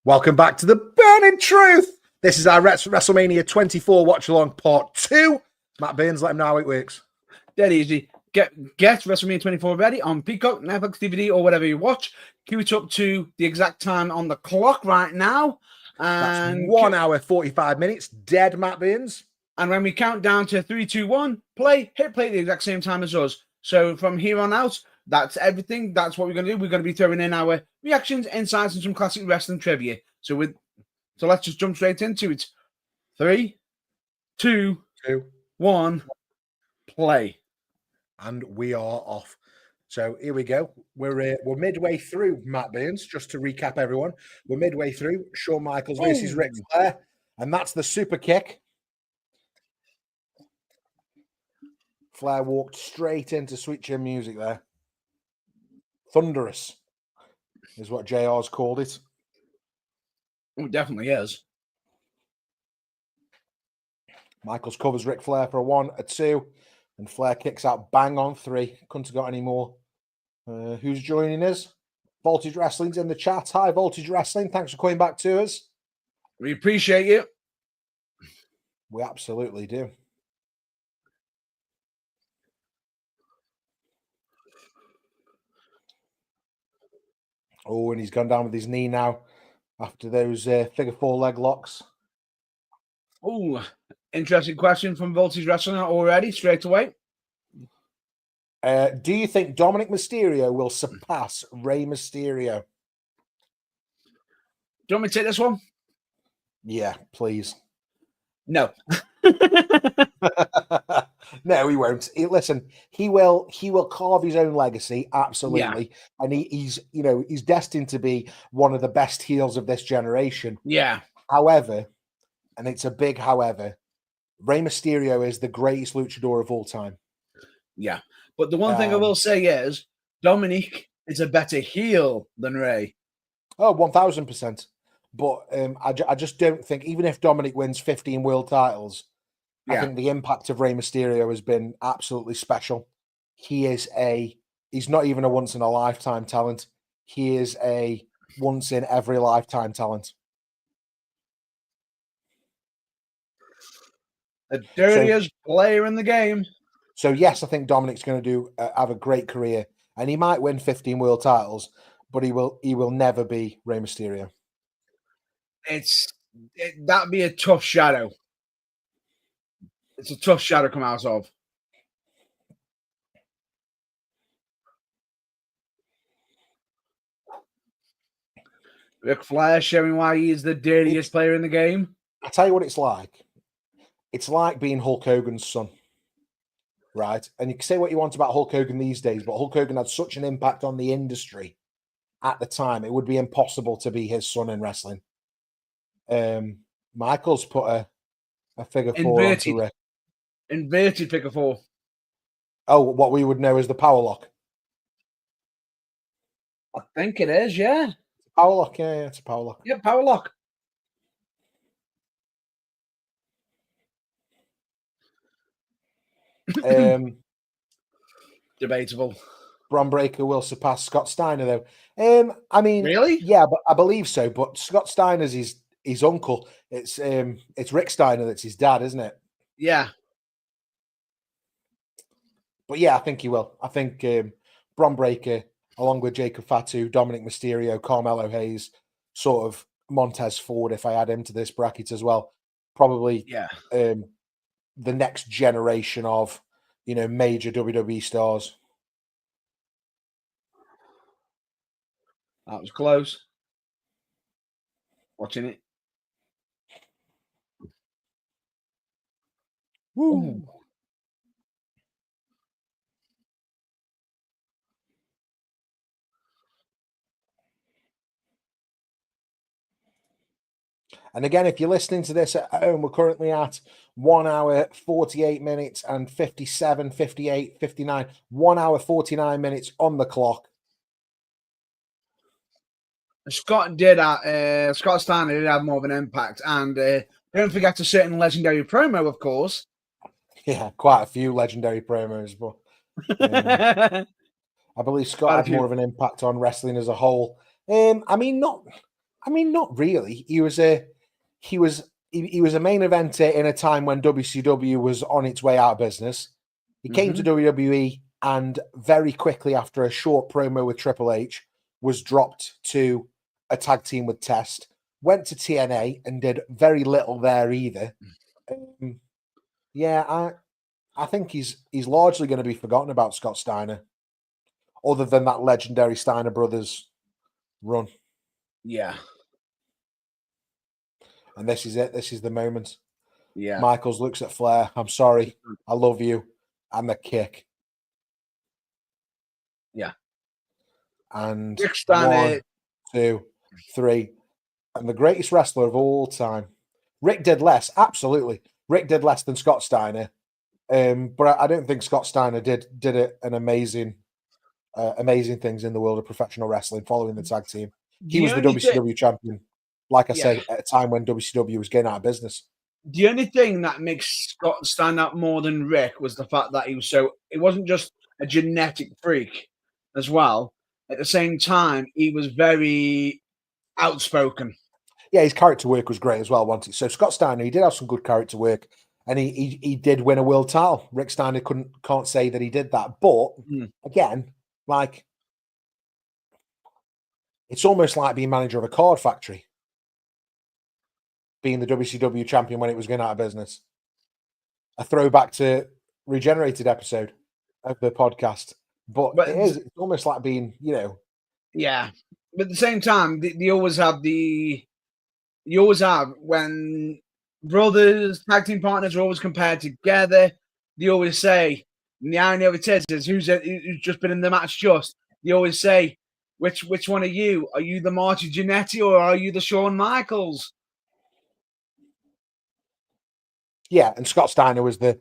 Welcome back to the Burning Truth. This is our WrestleMania 24 watch along part 2. Matt Burns, let him know how it works. Dead easy. Get WrestleMania 24 ready on Peacock, Netflix, DVD, or whatever you watch. Cue it up to the exact time on the clock right now. That's 1 hour, 45 minutes. Dead, Matt Burns. And when we count down to 3, 2, 1, hit play at the exact same time as us. So from here on out, that's everything. That's what we're going to do. We're going to be throwing in our reactions, insights, and some classic wrestling trivia. So let's just jump straight into it. 3, 2, 1, play. And we are off. So here we go. We're midway through, Matt Burns, just to recap everyone. We're midway through Shawn Michaels versus Ric Flair. And that's the super kick. Flair walked straight into Sweet Chin Music there. Thunderous is what JR's called it. Oh, it definitely is. Michaels covers Ric Flair for a 1, a 2, and Flair kicks out bang on 3. Couldn't have got any more. Who's joining us? Voltage Wrestling's in the chat. Hi, Voltage Wrestling. Thanks for coming back to us. We appreciate you. We absolutely do. Oh, and he's gone down with his knee now after those figure 4 leg locks. Oh, interesting question from Voltage Wrestling already, straight away. Do you think Dominic Mysterio will surpass Rey Mysterio? Do you want me to take this one? Yeah, please. No. No, he won't. Listen, he will carve his own legacy, absolutely. Yeah. And he's destined to be one of the best heels of this generation. Yeah. However, and it's a big however, Rey Mysterio is the greatest luchador of all time. Yeah. But the one thing I will say is Dominic is a better heel than Rey. Oh, 1000%. But I just don't think, even if Dominic wins 15 world titles, I think the impact of Rey Mysterio has been absolutely special. He's not even a once in a lifetime talent. He is a once in every lifetime talent. The dirtiest player in the game. So yes, I think Dominic's going to have a great career, and he might win 15 world titles, but he will never be Rey Mysterio. That'd be a tough shadow. It's a tough shadow to come out of. Ric Flair showing why he is the dirtiest player in the game. I tell you what it's like. It's like being Hulk Hogan's son, right? And you can say what you want about Hulk Hogan these days, but Hulk Hogan had such an impact on the industry at the time. It would be impossible to be his son in wrestling. Michaels put a figure 4 onto Rick. Inverted figure 4. Oh, what we would know as the power lock. I think it is, yeah. Power lock, yeah, it's a power lock. Yeah, power lock. Debatable. Bron Breakker will surpass Scott Steiner, though. I mean, really? Yeah, but I believe so. But Scott Steiner's his uncle. It's Rick Steiner that's his dad, isn't it? Yeah. But yeah, I think he will. I think Bron Breakker, along with Jacob Fatu, Dominic Mysterio, Carmelo Hayes, sort of Montez Ford, if I add him to this bracket as well, probably the next generation of major WWE stars. That was close. Watching it. Woo. And again, if you're listening to this at home, we're currently at 1 hour, 48 minutes and 57, 58, 59. 1 hour, 49 minutes on the clock. Scott Steiner did have more of an impact. And don't forget a certain legendary promo, of course. Yeah, quite a few legendary promos. But I believe Scott had more of an impact on wrestling as a whole. I mean, I mean, not really. He was a main eventer in a time when WCW was on its way out of business. He came to WWE and very quickly after a short promo with Triple H was dropped to a tag team with Test. Went to TNA and did very little there either. I think he's largely going to be forgotten about, Scott Steiner, other than that legendary Steiner Brothers run. Yeah. And this is it. This is the moment. Yeah. Michaels looks at Flair. I'm sorry. I love you. And the kick. Yeah. And Rick Steiner. 1, 2, 3. And the greatest wrestler of all time. Rick did less. Absolutely. Rick did less than Scott Steiner. But I don't think Scott Steiner did an amazing things in the world of professional wrestling following the tag team. He was the WCW champion, like I say, at a time when WCW was getting out of business. The only thing that makes Scott stand out more than Rick was the fact that it wasn't just a genetic freak as well. At the same time, he was very outspoken. Yeah, his character work was great as well, wasn't it? So Scott Steiner, he did have some good character work, and he did win a world title. Rick Steiner can't say that he did that. But again, like, it's almost like being manager of a card factory, being the WCW champion when it was going out of business. A throwback to Regenerated episode of the podcast. But it's almost like being, Yeah. But at the same time, they always have when brothers, tag team partners are always compared together, they always say, and the irony of it is who's just been in the match just, they always say, which one are you? Are you the Marty Jannetty or are you the Shawn Michaels? Yeah, and Scott Steiner was the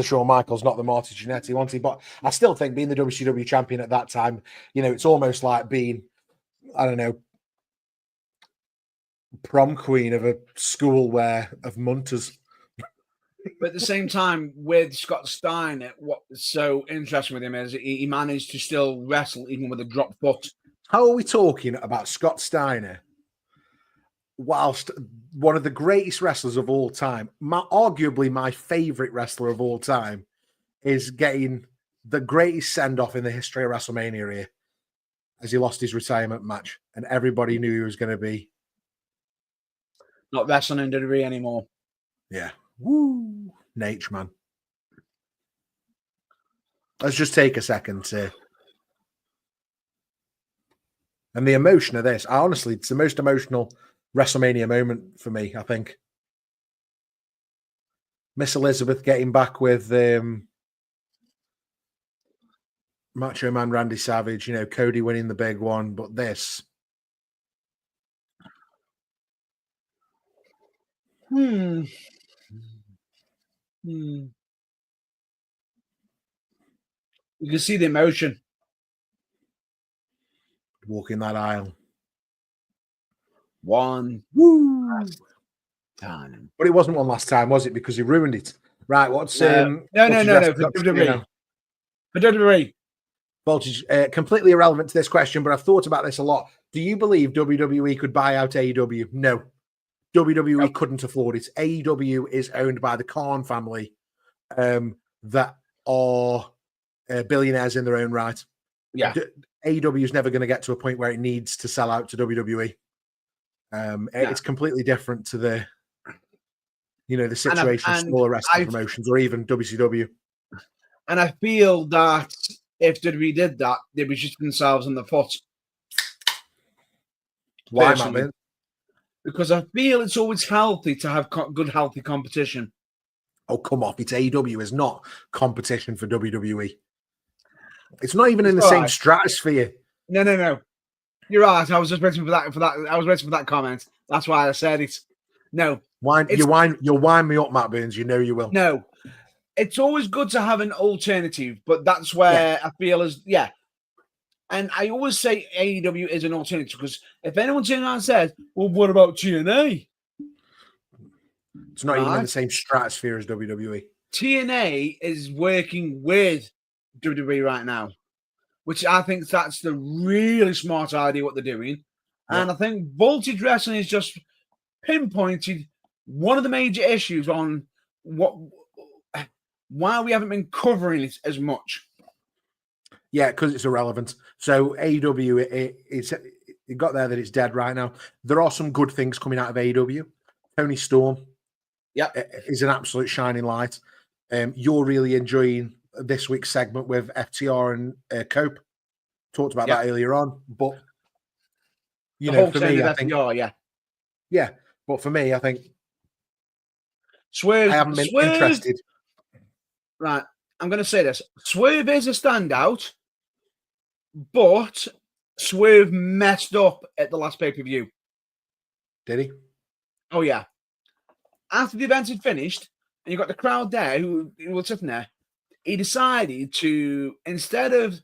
Shawn Michaels, not the Marty Jannetty, wasn't he? But I still think being the WCW champion at that time, it's almost like being, I don't know, prom queen of a school of Munters. But at the same time, with Scott Steiner, what's so interesting with him is he managed to still wrestle even with a dropped foot. How are we talking about Scott Steiner whilst one of the greatest wrestlers of all time, arguably my favorite wrestler of all time, is getting the greatest send-off in the history of WrestleMania here as he lost his retirement match and everybody knew he was going to be not wrestling in WWE anymore. Yeah. Woo. Nate, man. Let's just take a second to... And the emotion of this, honestly, it's the most emotional WrestleMania moment for me, I think. Miss Elizabeth getting back with Macho Man Randy Savage, Cody winning the big one, but this... You can see the emotion. Walking that aisle. One last time. But it wasn't one last time, was it? Because he ruined it. Right, what's... No. For WWE. For WWE. Voltage, completely irrelevant to this question, but I've thought about this a lot. Do you believe WWE could buy out AEW? No. WWE couldn't afford it. AEW is owned by the Khan family that are billionaires in their own right. Yeah. AEW is never going to get to a point where it needs to sell out to WWE. It's completely different to the situation of smaller wrestling promotions or even WCW. And I feel that if WWE did that, they'd be shooting themselves in the foot. Why, Matt? Because I feel it's always healthy to have good, healthy competition. Oh, come off. It's AEW. It's not competition for WWE. It's not even in the same stratosphere. No. You're right. I was just waiting for that. I was waiting for that comment. That's why I said it. No. You'll wind me up, Matt Burns. You know you will. No. It's always good to have an alternative, but that's where I feel and I always say AEW is an alternative because if anyone turns around and says, well, what about TNA? It's not even in the same stratosphere as WWE. TNA is working with WWE right now, which I think that's the really smart idea what they're doing. And I think Voltage Wrestling is just pinpointed one of the major issues on why we haven't been covering it as much. Yeah, because it's irrelevant. So AEW, it got there that it's dead right now. There are some good things coming out of AEW. Tony Storm, is an absolute shining light. You're really enjoying this week's segment with FTR and Cope. Talked about that earlier on, but the whole for me, I think, yeah. But for me, I think Swerve. I haven't been interested. Right, I'm going to say this: Swerve is a standout, but Swerve messed up at the last pay-per-view. Did he? Oh yeah. After the event had finished, and you got the crowd there who were sitting there, he decided to, instead of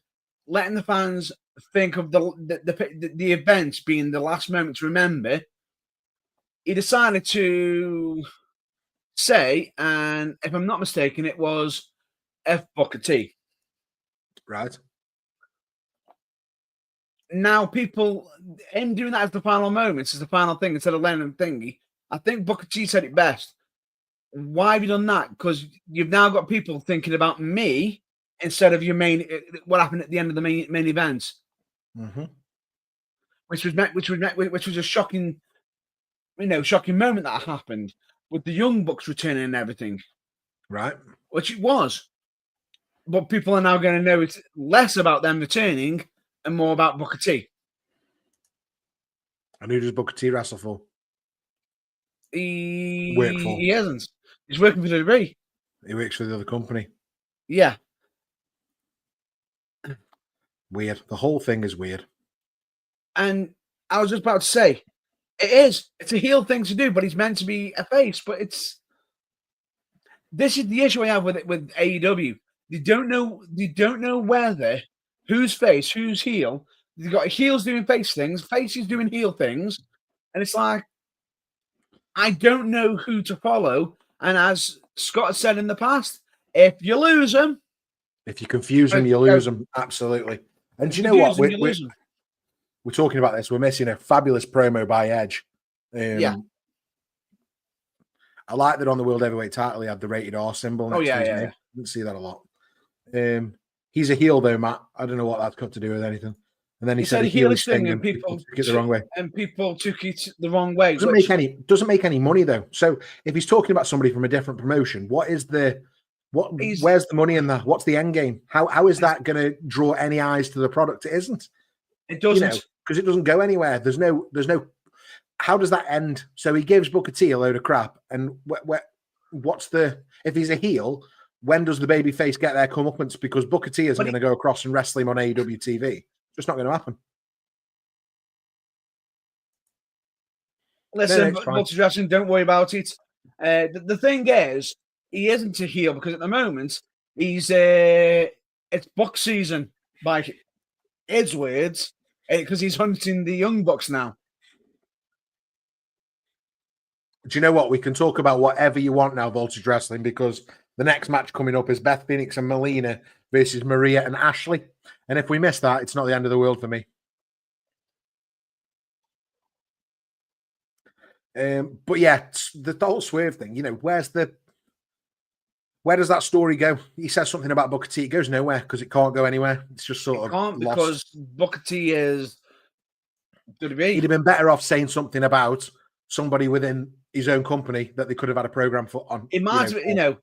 letting the fans think of the event being the last moment to remember, he decided to say, and if I'm not mistaken, it was F Booker T. Right. Now, people, him doing that as the final moments, as the final thing, instead of letting him thingy, I think Booker T said it best. Why have you done that? Because you've now got people thinking about me instead of your what happened at the end of the main event, which was a shocking, shocking moment that happened with the Young Bucks returning and everything, right? Which it was, but people are now going to know it's less about them returning and more about Booker T. And who does Booker T wrestle for? He hasn't. He's working for the WWE. He works for the other company. Yeah. Weird. The whole thing is weird. And I was just about to say, it is. It's a heel thing to do, but he's meant to be a face. But this is the issue I have with it with AEW. They don't know whether who's face, who's heel. They've got heels doing face things, faces doing heel things, and it's like I don't know who to follow. And as Scott has said in the past, if you lose them, if you confuse them, you lose them. Absolutely. And do you know what? We're talking about this. We're missing a fabulous promo by Edge. I like that on the World Heavyweight title he had the rated R symbol next to his name. I didn't see that a lot. He's a heel though, Matt. I don't know what that's got to do with anything. And then he said a heelish thing, and people took it the wrong way. And people took it the wrong way. Doesn't make any money though. So if he's talking about somebody from a different promotion, where's the money in that? What's the end game? How is that going to draw any eyes to the product? It isn't. It doesn't, because it doesn't go anywhere. There's no. How does that end? So he gives Booker T a load of crap, and if he's a heel? When does the babyface get their comeuppance? Because Booker T isn't going to go across and wrestle him on AEW TV. Just not going to happen. Listen, Wrestling, don't worry about it. The thing is, he isn't a heel because at the moment it's Buck season by his words, because he's hunting the Young Bucks now. Do you know what? We can talk about whatever you want now, Voltage Wrestling, because the next match coming up is Beth Phoenix and Melina versus Maria and Ashley. And if we miss that, it's not the end of the world for me. But yeah, the whole Swerve thing, where does that story go? He says something about Booker T. It goes nowhere because it can't go anywhere. It's just sort of lost. Because Booker T is WWE. He'd have been better off saying something about somebody within his own company that they could have had a program for on. It might have,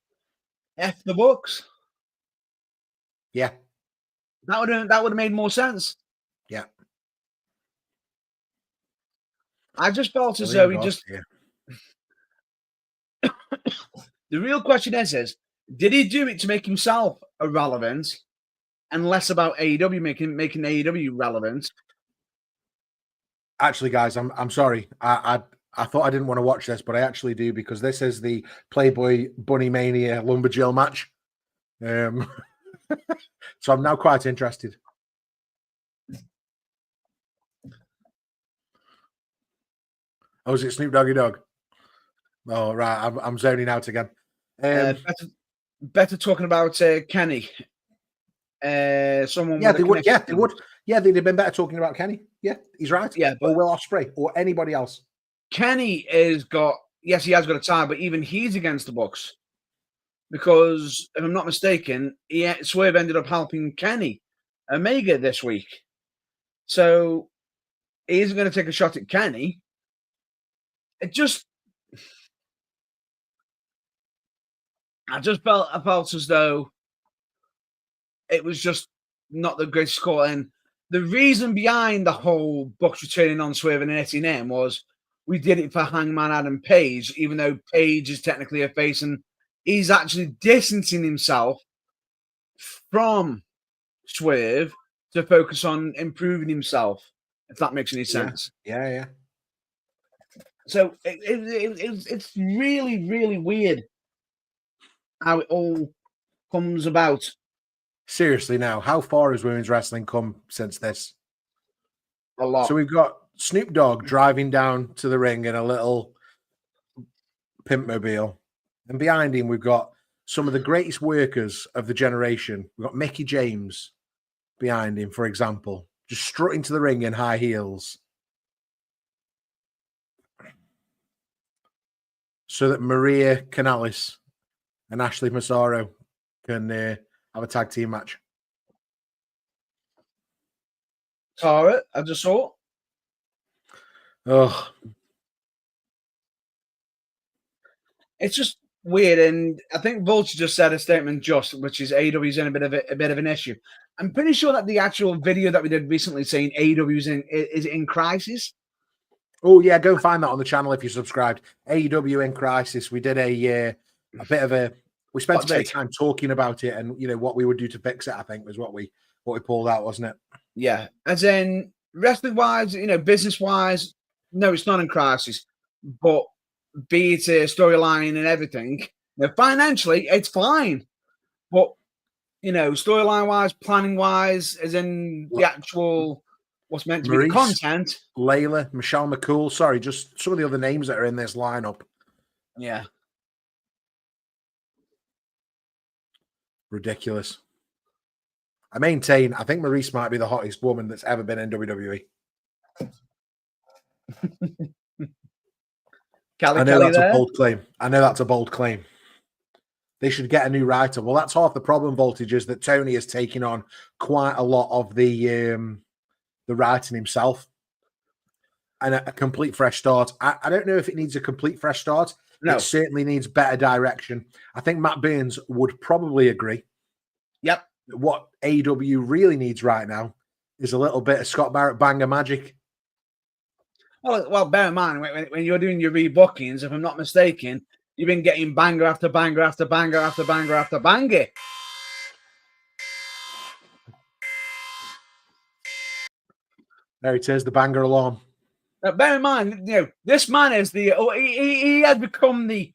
F the Bucks. Yeah. That would have made more sense. Yeah. I just felt as though he just. Yeah. The real question is, did he do it to make himself irrelevant and less about AEW making AEW relevant? Actually, guys, I'm sorry. I thought I didn't want to watch this, but I actually do, because this is the Playboy Bunny Mania Lumberjill match. So I'm now quite interested. Oh, is it Snoop Doggy Dogg? Oh, right. I'm zoning out again. Better talking about Kenny. Someone. Yeah, they would. Yeah, they would. Yeah, they'd have been better talking about Kenny. Yeah, he's right. Yeah, or Will Ospreay or anybody else. Kenny has got, yes, he has got a tie, but even he's against the books. Because, if I'm not mistaken, Swerve ended up helping Kenny Omega this week. So, he isn't going to take a shot at Kenny. I just I felt as though it was just not the greatest call. And the reason behind the whole Bucks returning on Swerve and hitting him was we did it for Hangman Adam Page, even though Page is technically a face, and he's actually distancing himself from Swerve to focus on improving himself, if that makes any sense. Yeah. So it's really, really weird how it all comes about. Seriously, now, how far has women's wrestling come since this? A lot. So we've got Snoop Dogg driving down to the ring in a little pimp mobile, and behind him we've got some of the greatest workers of the generation. We've got Mickey James behind him, for example, just strutting to the ring in high heels, so that Maria Kanellis and Ashley Massaro can have a tag team match. Tara, I just saw. Oh, It's just weird, and I think Vulture just said a statement, which is AEW's in a bit of an issue. I'm pretty sure that the actual video that we did recently saying AEW's is in crisis. Oh yeah, go find that on the channel if you subscribed. AEW in crisis. We did a bit of a. We spent a bit of time talking about it, and what we would do to fix it. I think was what we pulled out, wasn't it? Yeah, as in wrestling wise, business wise, no, it's not in crisis, but be it a storyline and everything, financially, it's fine, but storyline wise, planning wise, as in the actual what's meant to be the content. Layla, Michelle McCool, sorry, just some of the other names that are in this lineup. Yeah. Ridiculous. I maintain, I think Maurice might be the hottest woman that's ever been in WWE. I know that's a bold claim. That's a bold claim. They should get a new writer. Well, that's half the problem, Voltage, is that Tony is taking on quite a lot of the writing himself. And a complete fresh start. I don't know if it needs a complete fresh start. No. It certainly needs better direction. I think Matt Burns would probably agree. Yep. What AEW really needs right now is a little bit of Scott Barrett banger magic. Well, bear in mind, when you're doing your rebookings, if I'm not mistaken, you've been getting banger after banger after banger after banger after banger. There it is, the banger alarm. Now, bear in mind, this man is he has become the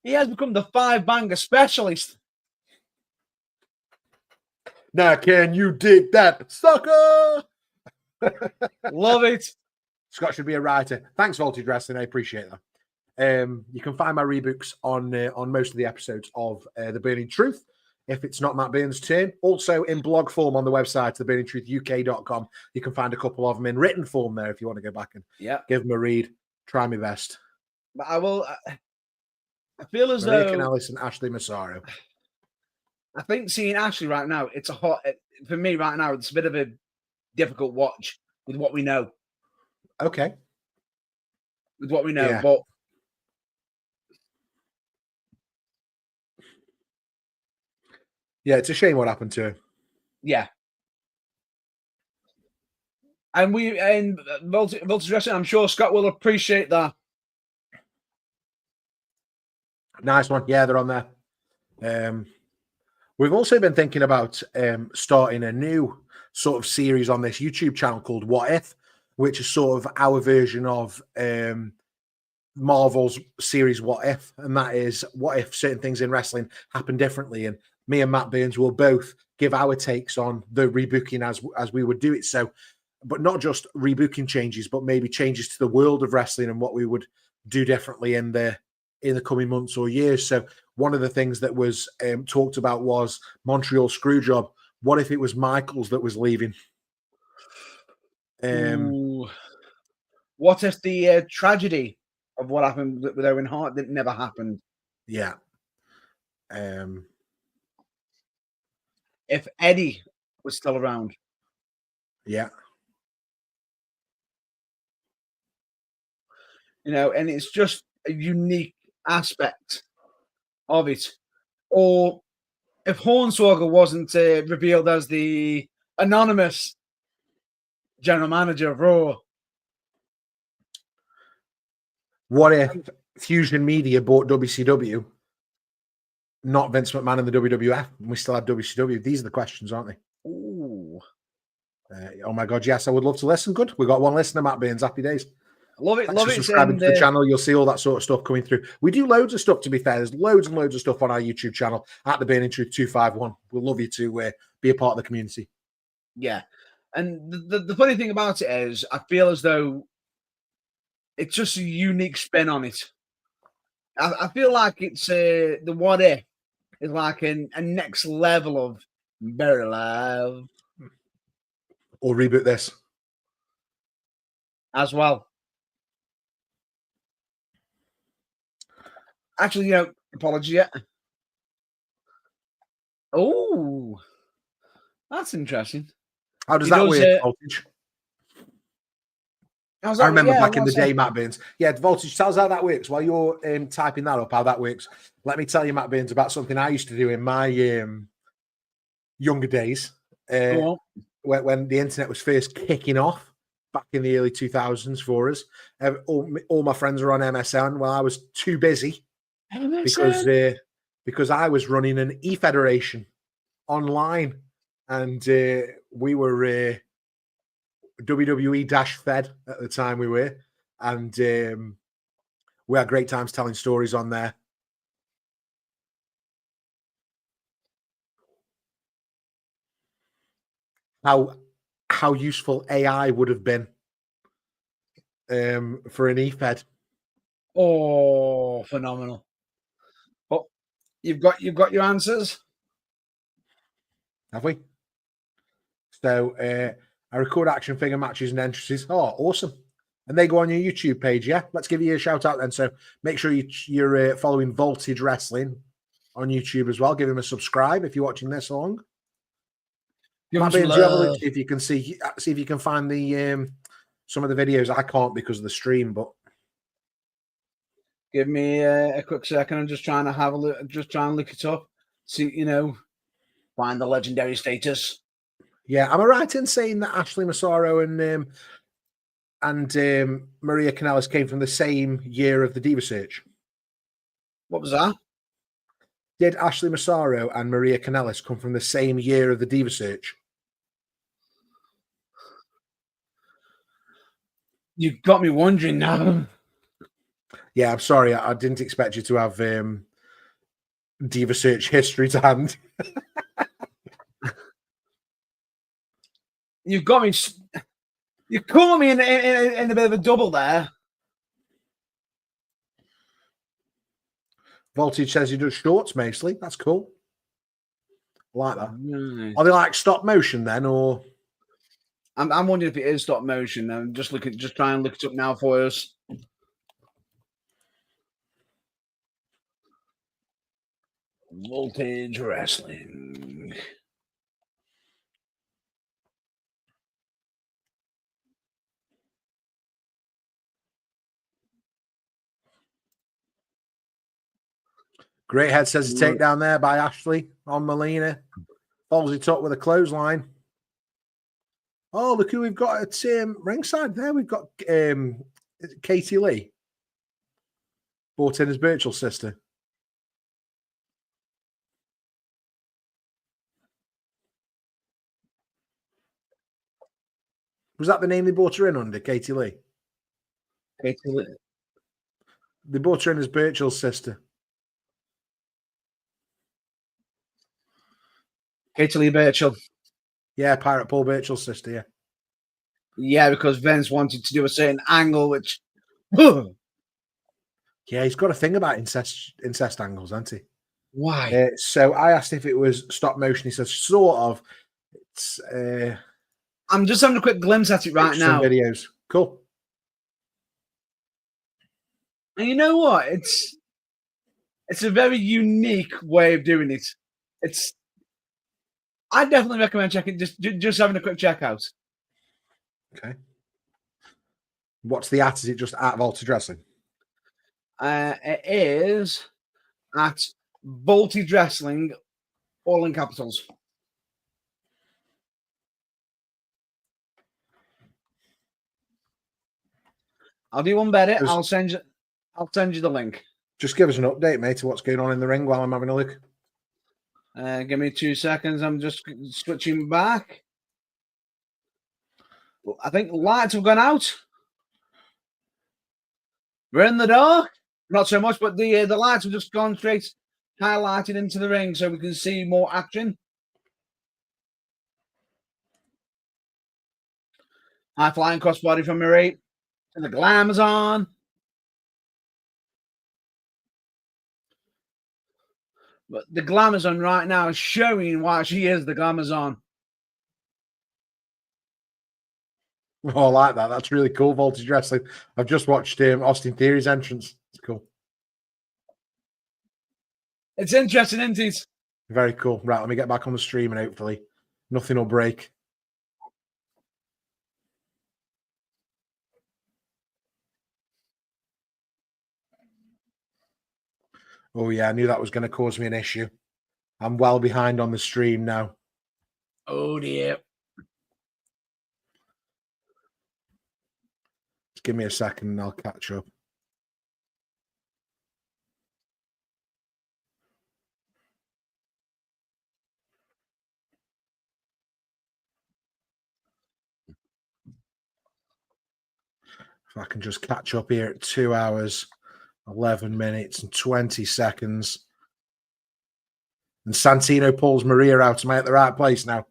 5-banger specialist. Now, can you dig that, sucker? Love it. Scott should be a writer. Thanks, Voltage Wrestling. I appreciate that. You can find my rebooks on most of the episodes of The Burning Truth, if it's not Matt Burns' turn. Also in blog form on the website, theburningtruthuk.com. You can find a couple of them in written form there if you want to go back and give them a read. Try my best. But I will. I feel as Maria though Kanellis and Ashley Massaro. I think seeing Ashley right now, for me right now, it's a bit of a difficult watch with what we know. Okay. With what we know, but yeah, it's a shame what happened to her. Yeah. And Voltage Wrestling, I'm sure Scott will appreciate that. Nice one. Yeah, they're on there. We've also been thinking about starting a new sort of series on this YouTube channel called What If, which is sort of our version of Marvel's series What If, and that is what if certain things in wrestling happen differently, and me and Matt Burns will both give our takes on the rebooking as we would do it. So, but not just rebooking changes, but maybe changes to the world of wrestling and what we would do differently in the coming months or years. So one of the things that was talked about was Montreal Screwjob. What if it was Michaels that was leaving? Ooh. What if the tragedy of what happened with Owen Hart that never happened? Yeah. If Eddie was still around. Yeah. You know, and it's just a unique aspect of it. Or if Hornswoggle wasn't revealed as the anonymous general manager of Raw. What if Fusion Media bought WCW, not Vince McMahon and the WWF, and we still have WCW? These are the questions, aren't they? Ooh. Oh my God, yes, I would love to listen. Good. We got one listener, Matt Burns. Happy days. Love it. Thanks Love for it. subscribing to the channel. You'll see all that sort of stuff coming through. We do loads of stuff, to be fair. There's loads and loads of stuff on our YouTube channel at the Burning Truth 251. We'd love you to be a part of the community. Yeah. And the funny thing about it is, I feel as though it's just a unique spin on it. I feel like it's the what if is like a next level of Buried Alive. Or reboot this as well. Actually, you know, apology yet. Oh, that's interesting. How does that work, Voltage? I remember back in the day, Matt Burns. Yeah, Voltage, tell us how that works. While you're typing that up, how that works. Let me tell you, Matt Burns, about something I used to do in my younger days. When the internet was first kicking off back in the early 2000s for us. All my friends were on MSN. Well, I was too busy because I was running an e-federation online, and we were WWE-Fed at the time we were, and we had great times telling stories on there. How useful AI would have been for an e-fed. Oh, phenomenal. But you've got your answers. Have we? So I record action figure matches and entrances. Oh, awesome. And they go on your YouTube page, yeah? Let's give you a shout out then. So make sure you're following Voltage Wrestling on YouTube as well. Give him a subscribe if you're watching this along. Matt Burns, you have a look if you can see if you can find the some of the videos. I can't because of the stream, but give me a quick second. I'm just trying to have a look. Just trying to look it up. See, you know, find the legendary status. Yeah, am I right in saying that Ashley Massaro and Maria Kanellis came from the same year of the Diva Search? What was that? Did Ashley Massaro and Maria Kanellis come from the same year of the Diva Search? You've got me wondering now. Yeah, I'm sorry. I didn't expect you to have Diva Search history to hand. You've got me. You caught me in a bit of a double there. Voltage says he does shorts mostly. That's cool. I like that. Nice. Are they like stop motion then, or? I'm wondering if it is stop motion. I'm just try and look it up now for us. Voltage Wrestling. Great head says a takedown there by Ashley on Melina. Follows it up with a clothesline. Oh, look who we've got at ringside there. We've got Katie Lee. Brought in as Virtual Sister. Was that the name they brought her in under, Katie Lee? Katie Lee. They brought her in as Virtual Sister. Katie Lee Birchall. Yeah, Pirate Paul Birchall's sister, yeah. Yeah, because Vince wanted to do a certain angle, which... Yeah, he's got a thing about incest angles, hasn't he? Why? So I asked if it was stop motion. He says, sort of. It's I'm just having a quick glimpse at it right now. Some videos. Cool. And you know what? It's a very unique way of doing it. I definitely recommend checking just having a quick check out. Okay. What's the at? Is it just at Voltage Wrestling? It is at Voltage Wrestling, all in capitals. I'll do one better. I'll send you the link. Just give us an update, mate, to what's going on in the ring while I'm having a look. Give me 2 seconds. I'm just switching back. I think lights have gone out. We're in the dark. Not so much, but the lights have just gone straight highlighted into the ring so we can see more action. High flying crossbody from Marie. And the Glamazon. But the Glamazon right now is showing why she is the Glamazon. Oh, I like that. That's really cool, Voltage Wrestling. I've just watched Austin Theory's entrance. It's cool. It's interesting, isn't it? Very cool. Right, let me get back on the stream and hopefully nothing will break. Oh, yeah, I knew that was going to cause me an issue. I'm well behind on the stream now. Oh, dear. Just give me a second and I'll catch up. If I can just catch up here at 2 hours, 11 minutes and 20 seconds. And Santino pulls Maria out. Am I at the right place now?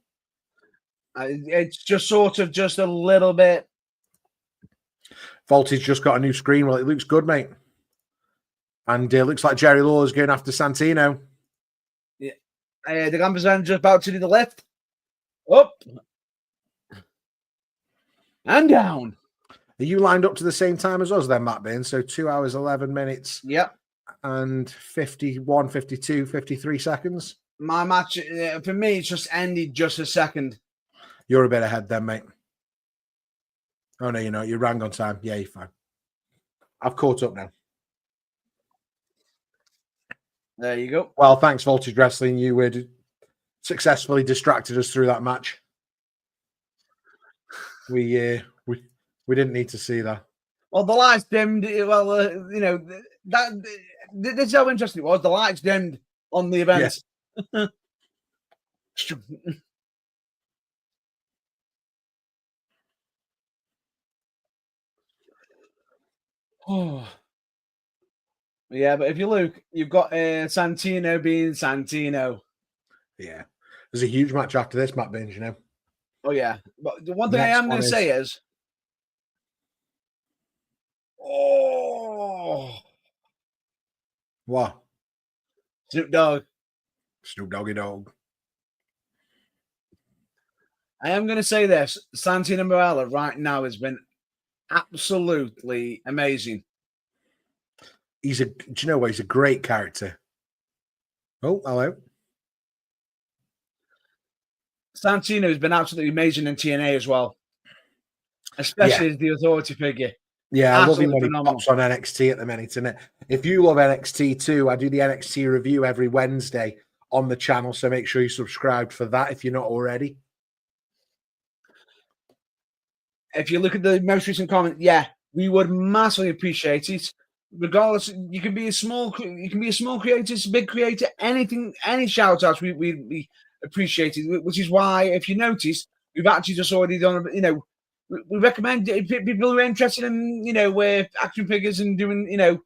It's just sort of just a little bit. Voltage just got a new screen. Well, it looks good, mate. And it looks like Jerry Lawler's going after Santino. Yeah. The Glamazon just about to do the left. Up. And down. Are you lined up to the same time as us then, Matt Bain? So 2 hours, 11 minutes. Yep. And 51, 52, 53 seconds. My match, for me, it's just ended just a second. You're a bit ahead then, mate. Oh, no, you're not. You rang on time. Yeah, you're fine. I've caught up now. There you go. Well, thanks, Voltage Wrestling. You would successfully distracted us through that match. We didn't need to see that. Well, the lights dimmed. Well, you know, this is how interesting it was. The lights dimmed on the event. Yeah. Oh. Yeah, but if you look, you've got Santino being Santino. Yeah. There's a huge match after this, Matt Binge, you know. Oh, yeah. But the one thing I am going to say is... Oh! What? Snoop Dogg. Snoop Doggy Dogg. I am going to say this. Santino Marella right now has been absolutely amazing. Do you know what? He's a great character. Oh, hello. Santino has been absolutely amazing in TNA as well, especially as the authority figure. Yeah, I love him when he pops on NXT at the minute, isn't it? If you love NXT too, I do the NXT review every Wednesday on the channel, so make sure you subscribe for that if you're not already. If you look at the most recent comment, yeah, we would massively appreciate it. Regardless, you can be a small creator, big creator, anything, any shout outs, we appreciate it. Which is why, if you notice, we've actually just already done, you know, we recommend people who are interested in, you know, action figures and doing, you know,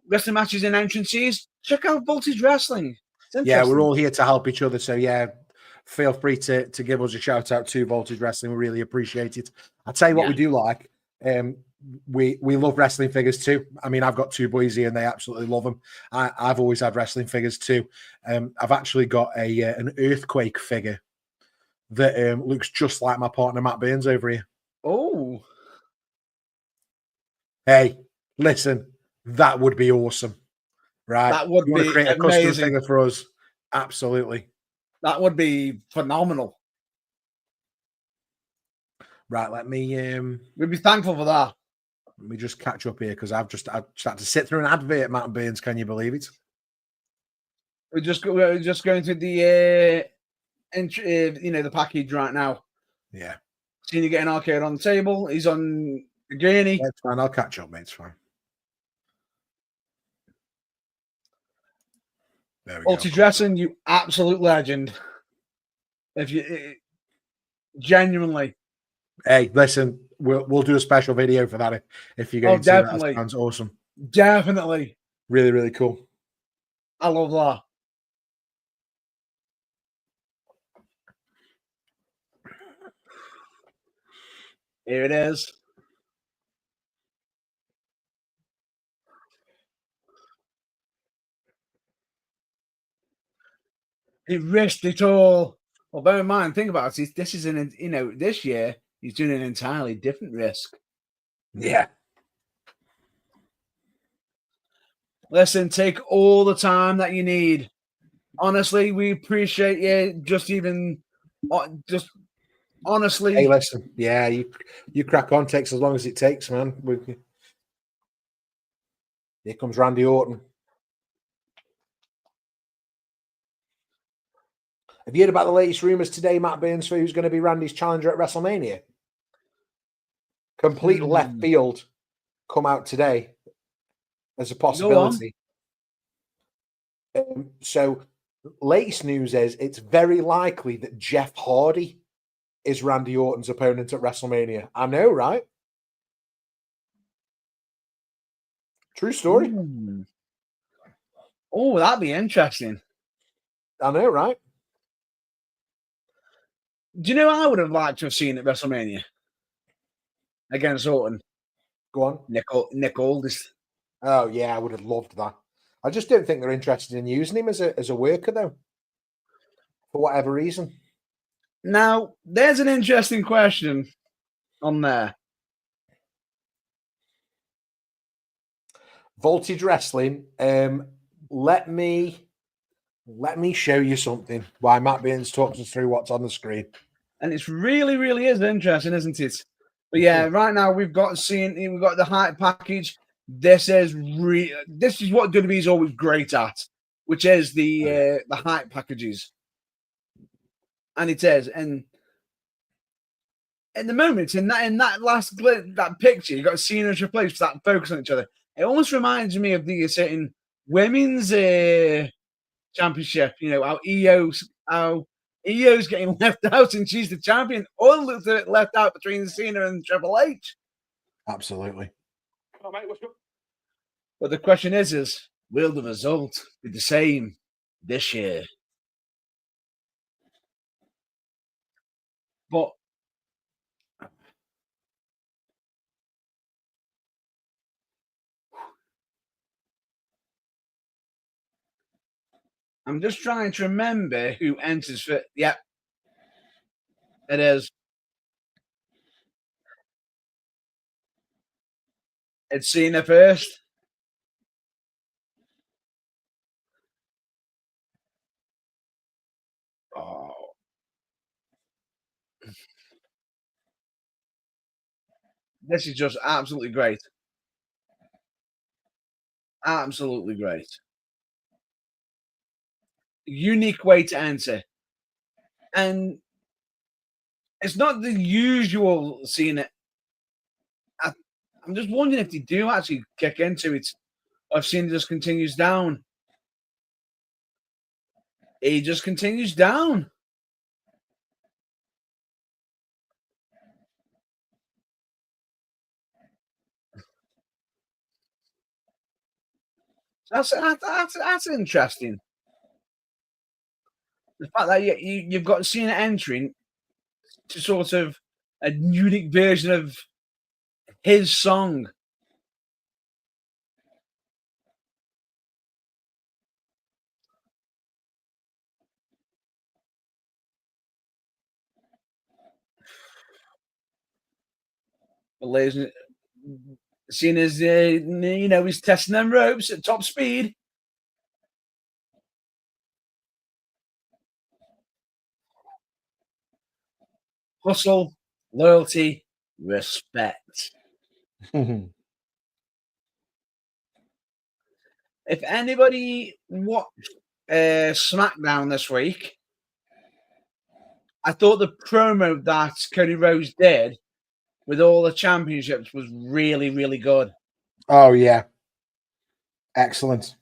wrestling matches and entrances. Check out Voltage Wrestling. Yeah, we're all here to help each other. So yeah, feel free to give us a shout out to Voltage Wrestling. We really appreciate it. I'll tell you what we do like. We love wrestling figures too. I mean, I've got two boys here and they absolutely love them. I've always had wrestling figures too. I've actually got an Earthquake figure that looks just like my partner Matt Burns over here. Oh, Hey, listen, that would be awesome, right? that would You want to be create a custom amazing. figure for us? Absolutely. That would be phenomenal. Right, let me We'd be thankful for that. let me just catch up here because I've just had to sit through an advert, Matt Burns. Can you believe it? We're just going through the the package right now. Yeah. Seeing you getting arcade on the table. He's on the gurney. That's fine. I'll catch up, mate. It's fine. There we go. Multi-dressing, you absolute legend. If you genuinely. Hey, listen, we'll do a special video for that if you're going to. Definitely. That sounds awesome. Definitely. Really, really cool. I love that. Here it is. He risked it all. Well, bear in mind, think about it. This is this year he's doing an entirely different risk. Yeah. Listen, take all the time that you need. Honestly, we appreciate you. Just honestly. Hey, listen. Yeah, you crack on. Takes as long as it takes, man. Here comes Randy Orton. Have you heard about the latest rumors today, Matt Burns, for who's going to be Randy's challenger at WrestleMania? Complete left field come out today as a possibility. So, latest news is it's very likely that Jeff Hardy is Randy Orton's opponent at WrestleMania. I know, right? True story. Oh, that'd be interesting. I know, right? Do you know I would have liked to have seen at WrestleMania against Orton? Go on. Nick Aldis. Oh, yeah, I would have loved that. I just don't think they're interested in using him as a worker, though, for whatever reason. Now, there's an interesting question on there. Voltage Wrestling. Let me show you something. Why Matt Burns talks us through what's on the screen, and it's really, really is interesting, isn't it? But yeah, right now we've got the hype package. This is what WWE is always great at, which is the hype packages, and it is. And at the moment, in that last that picture, you got Cena and Triple H that focus on each other. It almost reminds me of the certain women's championship. You know how EO's getting left out and she's the champion. All looks left out between Cena and Triple H. Absolutely. Oh, mate, what's up? But the question is will the result be the same this year? But I'm just trying to remember who enters for. Yep, it is. It's Cena first. Oh. This is just absolutely great. Absolutely great. Unique way to enter. And it's not the usual Cena. I'm just wondering if they do actually kick into it. Or if Cena just continues down. He just continues down. That's interesting. The fact that you've got Cena entering to sort of a unique version of his song. Ladies, seeing as he's testing them ropes at top speed. Hustle, loyalty, respect. If anybody watched SmackDown this week, I thought the promo that Cody Rhodes did with all the championships was really, really good. Oh, yeah. Excellent.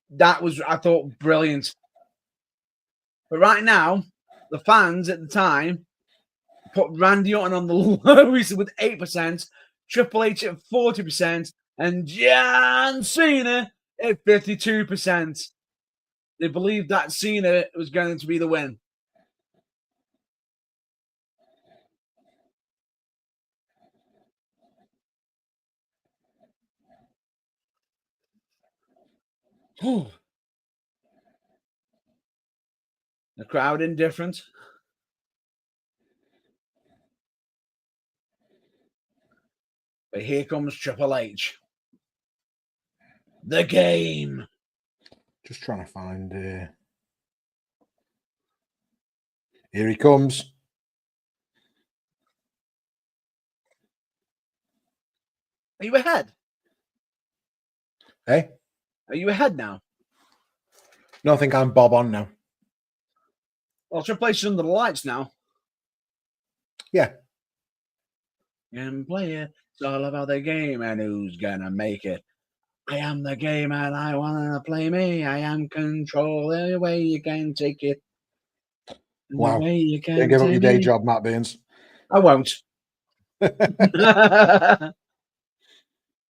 That was, I thought, brilliant. But right now, the fans at the time put Randy Orton on the lowest with 8%, Triple H at 40%, and John Cena at 52%. They believed that Cena was going to be the win. The crowd indifferent. But here comes Triple H. The game. Just trying to find... Here he comes. Are you ahead? Hey? Are you ahead now? No, I think I'm Bob on now. Well, Triple H is under the lights now. Yeah. And play it. It's all about the game and who's gonna make it. I am the game and I wanna play me. I am control. The way you can take it. Wow. The way you can Don't give up your day me. job, Matt Burns. I won't.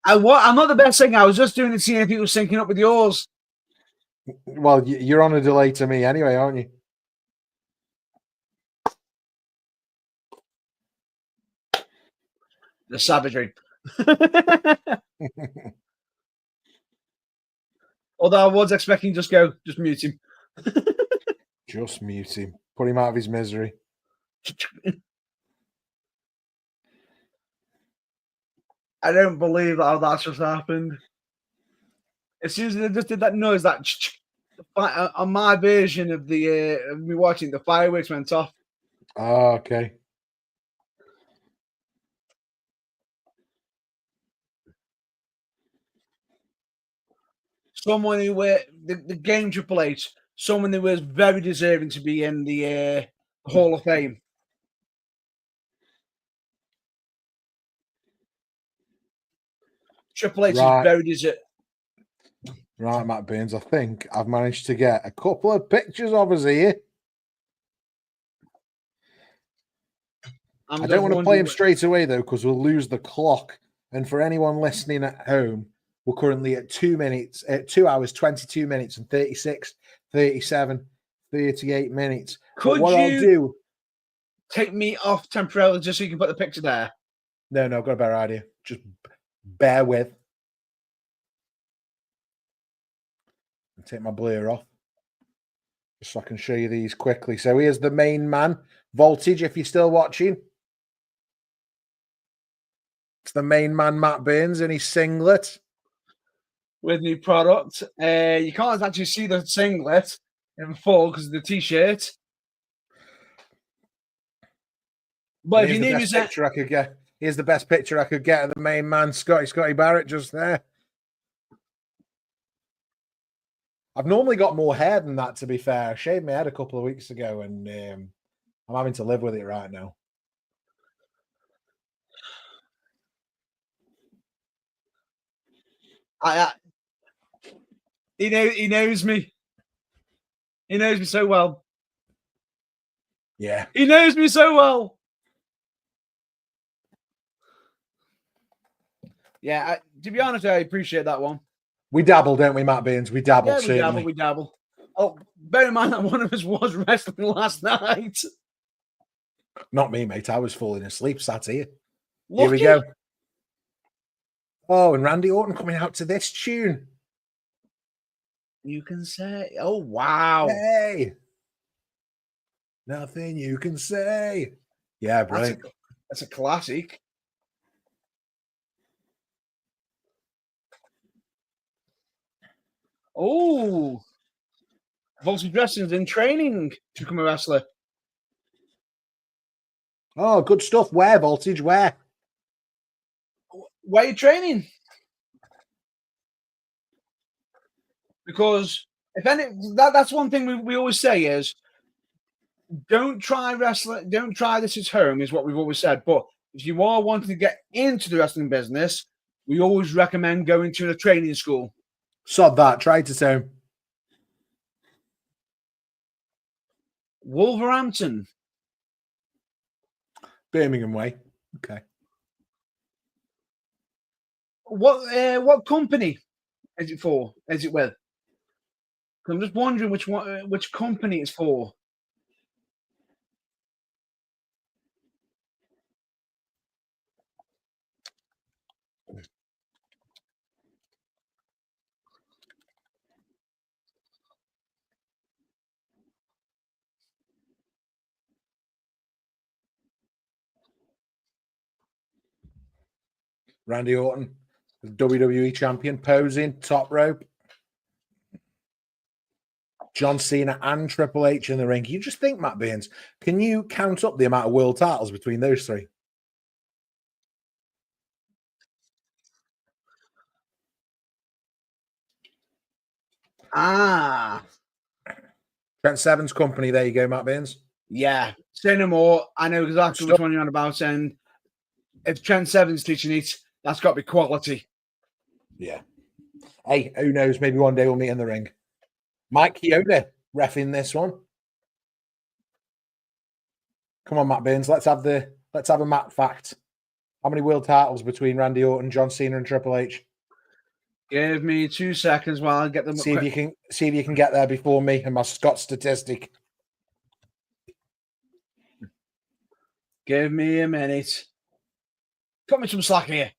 I'm not the best singer. I was just doing it, seeing if it was syncing up with yours. Well, you're on a delay to me anyway, aren't you? The savagery. Although I was expecting just mute him. Just mute him. Put him out of his misery. I don't believe how that's just happened. As soon as they just did that noise, that on my version of the me watching, the fireworks went off. Oh, okay. Someone who the game Triple H, someone who was very deserving to be in the Hall of Fame. Triple H is very deserving. Right, Matt Burns, I think I've managed to get a couple of pictures of us here. I don't want to play him straight away, though, because we'll lose the clock. And for anyone listening at home, we're currently at 2 hours, 22 minutes, and 36, 37, 38 minutes. Could what I'll do... take me off temporarily just so you can put the picture there? No, I've got a better idea. Just bear with. I'll take my blur off. Just so I can show you these quickly. So here's the main man. Voltage, if you're still watching. It's the main man, Matt Burns, in his singlet. With new product. You can't actually see the singlet in full because of the t-shirt. But if you need the picture I could get. Here's the best picture I could get of the main man, Scotty Barrett, just there. I've normally got more hair than that, to be fair. I shaved my head a couple of weeks ago, and I'm having to live with it right now. He knows me. He knows me so well. Yeah. He knows me so well. Yeah, to be honest, I appreciate that one. We dabble, don't we, Matt Burns? We dabble, yeah, certainly. We dabble. Oh, bear in mind that one of us was wrestling last night. Not me, mate. I was falling asleep, sat here. Lucky. Here we go. Oh, and Randy Orton coming out to this tune. You can say, oh, wow. Hey. Nothing you can say. Yeah, brilliant. That's a classic. Oh, Voltage Wrestling's in training to become a wrestler. Oh, good stuff. Where, Voltage? Where? Why are you training? Because if any, that's one thing we always say is don't try wrestling, don't try this at home, is what we've always said. But if you are wanting to get into the wrestling business, we always recommend going to a training school. Sod that. Try it at home. Wolverhampton. Birmingham way. Okay. What company is it for? Is it with? I'm just wondering which company it's for. Randy Orton, WWE champion, posing, top rope. John Cena and Triple H in the ring. You just think, Matt Baines, can you count up the amount of world titles between those three? Ah, Trent Seven's company. There you go, Matt Baines. yeah. Say no more. I know exactly which one you're on about, and if Trent Seven's teaching it, that's got to be quality. Yeah. Hey, who knows? Maybe one day we'll meet in the ring. Mike Chioda reffing this one. Come on, Matt Baines. Let's have a Matt fact. How many world titles between Randy Orton, John Cena, and Triple H? Give me 2 seconds while I get them. See if you can get there before me and my Scott statistic. Give me a minute. Cut me some slack here.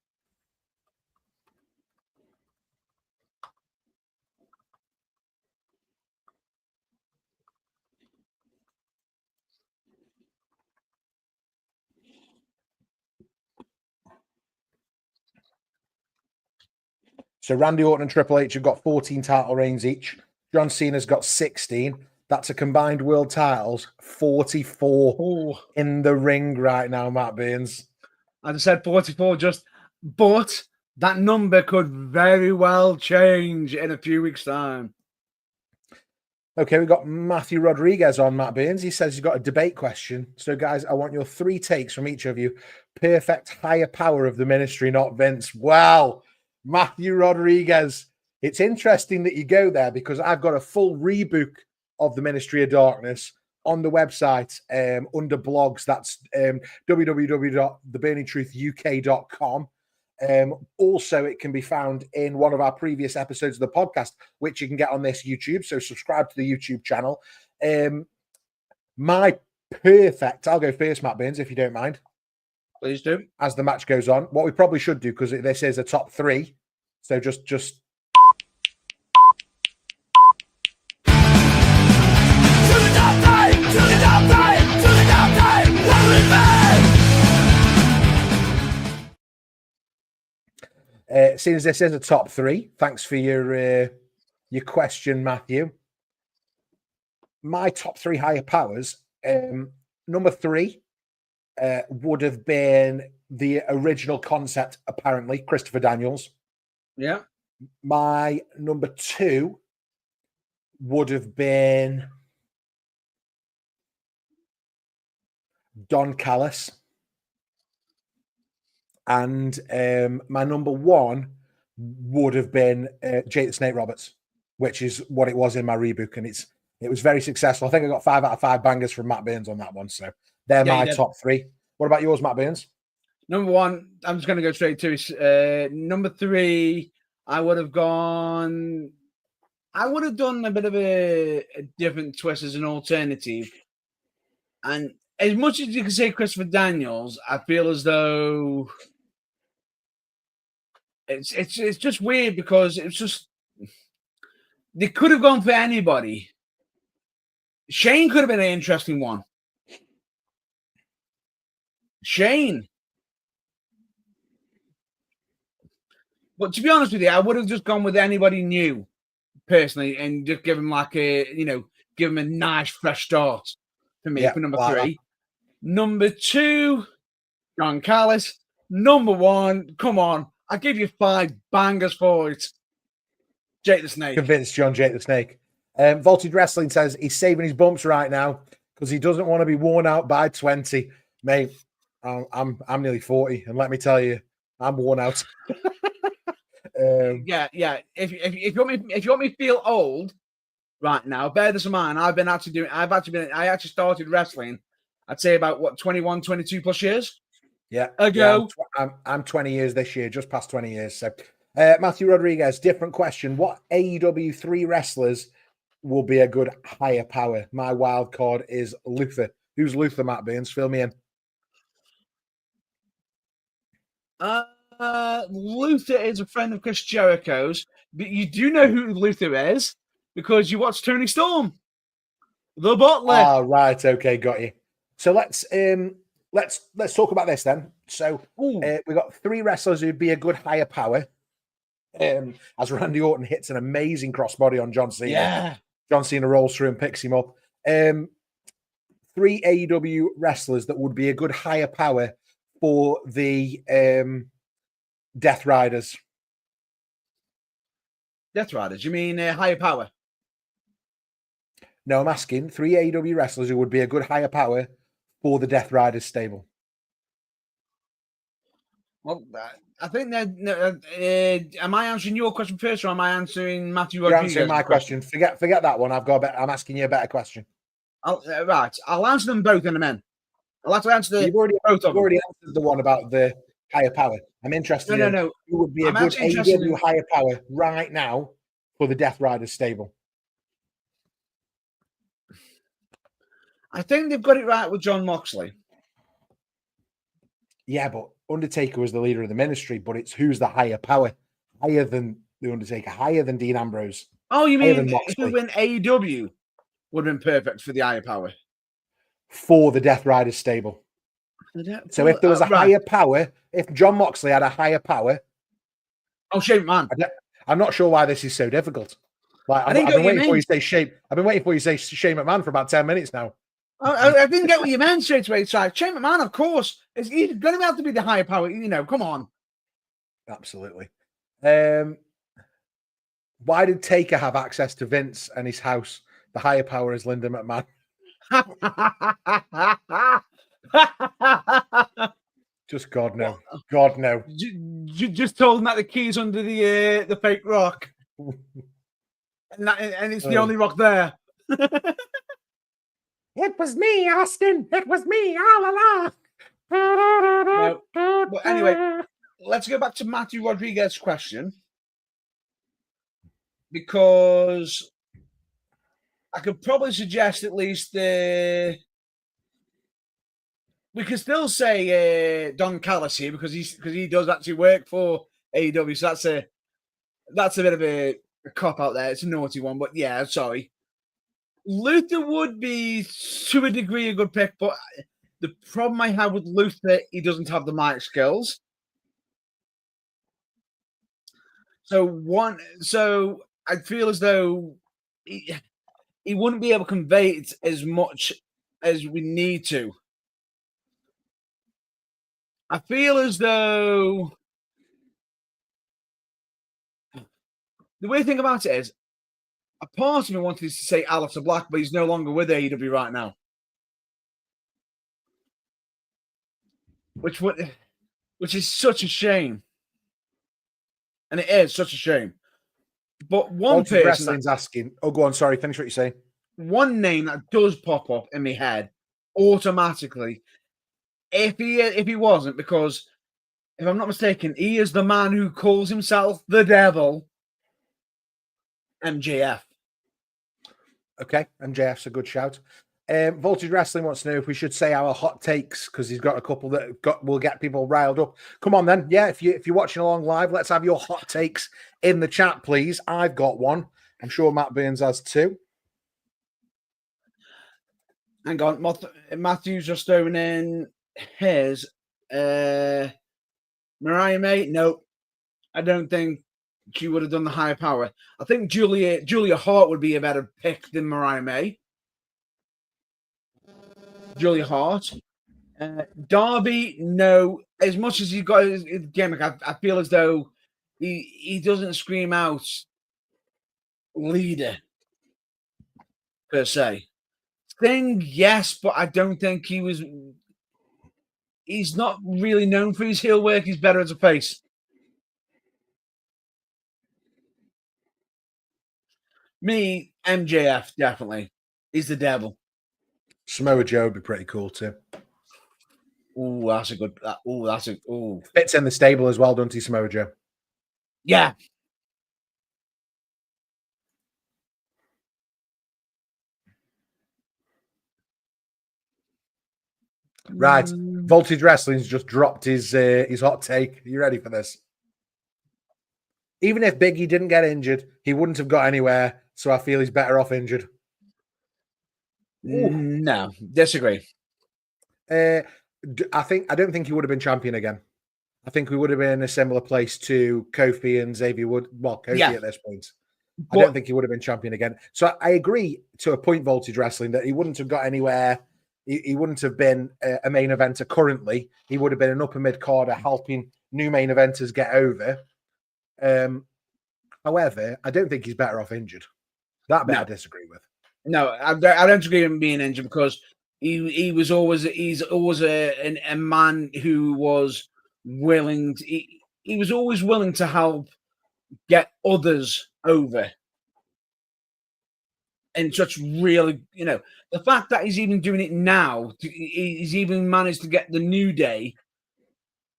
So Randy Orton and Triple H have got 14 title reigns each. John Cena's got 16. That's a combined world titles 44 in the ring right now, Matt Baines. As I said, 44 but that number could very well change in a few weeks' time. Okay, we've got Matthew Rodriguez on, Matt Baines. He says he's got a debate question. So, guys, I want your 3 takes from each of you. Perfect higher power of the ministry, not Vince. Wow. Matthew Rodriguez. It's interesting that you go there because I've got a full rebook of the Ministry of Darkness on the website under blogs. That's www.theburningtruthuk.com. Also, it can be found in one of our previous episodes of the podcast, which you can get on this YouTube. So subscribe to the YouTube channel. My perfect, I'll go first, Matt Baines, if you don't mind. Please do. As the match goes on, what we probably should do, because this is a top 3. So just to the top 3, to the top 3, to the top 3, what will it be? Seeing as this is a top 3, thanks for your question, Matthew. My top 3 higher powers, number 3 would have been the original concept, apparently, Christopher Daniels. Yeah. My number 2 would have been Don Callis. And my number 1 would have been Jake the Snake Roberts, which is what it was in my rebook. And it was very successful. I think I got 5 out of 5 bangers from Matt Baines on that one. So they're my top 3. What about yours, Matt Baines? Number 1, I'm just going to go straight to number 3. I would have done a bit of a different twist as an alternative. And as much as you can say Christopher Daniels, I feel as though it's just weird because it's just they could have gone for anybody. Shane could have been an interesting one. Shane. But to be honest with you, I would have just gone with anybody new personally, and just give him like give him a nice fresh start for me for number 3. Number 2, John Callis. Number 1, come on, I give you 5 bangers for it. Jake the Snake. Convinced John Jake the Snake. Voltage Wrestling says he's saving his bumps right now because he doesn't want to be worn out by 20. Mate, I'm nearly 40, and let me tell you, I'm worn out. Yeah. If you want me to feel old right now, bear this in mind. I actually started wrestling, I'd say about 21, 22 plus years. Yeah. Ago. Yeah, I'm 20 years this year, just past 20 years. So Matthew Rodriguez, different question. What AEW 3 wrestlers will be a good higher power? My wild card is Luther. Who's Luther, Matt Burns? Fill me in. Luther is a friend of Chris Jericho's, but you do know who Luther is because you watched Tony Storm, the Butler. Ah, right. Okay, got you. So let's talk about this then. So we got 3 wrestlers who'd be a good higher power. As Randy Orton hits an amazing crossbody on John Cena. Yeah. John Cena rolls through and picks him up. 3 AEW wrestlers that would be a good higher power for the Death Riders. Death Riders? You mean higher power? No, I'm asking 3 AEW wrestlers who would be a good higher power for the Death Riders stable. Well, I think that. Am I answering your question first, or am I answering Matthew You're Rodriguez's answering my question. Forget that one. I'm asking you a better question. Right. I'll answer them both in a minute. I'll have to answer You've already answered the one about the higher power. I'm interested in who would be a good AEW higher power right now for the Death Riders stable. I think they've got it right with Jon Moxley. Yeah, but Undertaker was the leader of the ministry, but it's who's the higher power? Higher than the Undertaker, higher than Dean Ambrose. Oh, you mean who in AEW would have been perfect for the higher power? For the Death Riders stable. So if there was a higher power, if Jon Moxley had a higher power... Oh, Shane McMahon. I'm not sure why this is so difficult. Like I've been waiting for you to say Shane. I've been waiting for you to say Shane McMahon for about 10 minutes now. I didn't get what you meant straight away. It's like Shane McMahon, of course. He's going to have to be the higher power. Come on. Absolutely. Why did Taker have access to Vince and his house? The higher power is Linda McMahon. Just God no. God no. You just told him that the key's under the fake rock. And it's the only rock there. It was me, Austin. It was me all along. No. But anyway, let's go back to Matthew Rodriguez's question. Because I could probably suggest at least we could still say Don Callis here because he does actually work for AEW. So that's a bit of a cop out there. It's a naughty one, but yeah, sorry. Luther would be, to a degree, a good pick, but the problem I have with Luther, he doesn't have the mic skills. So I feel as though he wouldn't be able to convey it as much as we need to. I feel as though the weird thing about it is, a part of me wanted to say Aleister Black, but he's no longer with AEW right now. Which is such a shame. And it is such a shame. But one person wrestling's asking. Oh, go on. Sorry, finish what you're saying. One name that does pop up in my head automatically, if he wasn't, because if I'm not mistaken, he is the man who calls himself the devil. MJF. Okay, MJF's a good shout. Voltage Wrestling wants to know if we should say our hot takes because he's got a couple that will get people riled up. Come on then, yeah. If you're watching along live, let's have your hot takes in the chat, please. I've got one. I'm sure Matt Burns has two. Hang on, Matthew's just throwing in his. Mariah May, no, I don't think she would have done the higher power. I think Julia Hart would be a better pick than Mariah May. Julia Hart. Darby, no. As much as he's got his gimmick, I feel as though he doesn't scream out leader per se. Sting, yes, but I don't think he's not really known for his heel work. He's better as a face. Me, MJF, definitely. He's the devil. Samoa Joe would be pretty cool too. Oh, that's a good. Fits in the stable as well, doesn't he, Samoa Joe? Yeah. Right. Voltage Wrestling's just dropped his hot take. Are you ready for this? Even if Biggie didn't get injured, he wouldn't have got anywhere. So I feel he's better off injured. No, disagree. I don't think he would have been champion again. I think we would have been in a similar place to Kofi and Xavier Wood. Well, Kofi at this point. I don't think he would have been champion again. So I agree to a point, Voltage Wrestling, that he wouldn't have got anywhere. He wouldn't have been a main eventer currently. He would have been an upper mid-carder helping new main eventers get over. However, I don't think he's better off injured. That bit I disagree with. No, I don't agree with him being injured because he's always a man who was willing to, he was always willing to help get others over. And such really, the fact that he's even doing it now, he's even managed to get the New Day,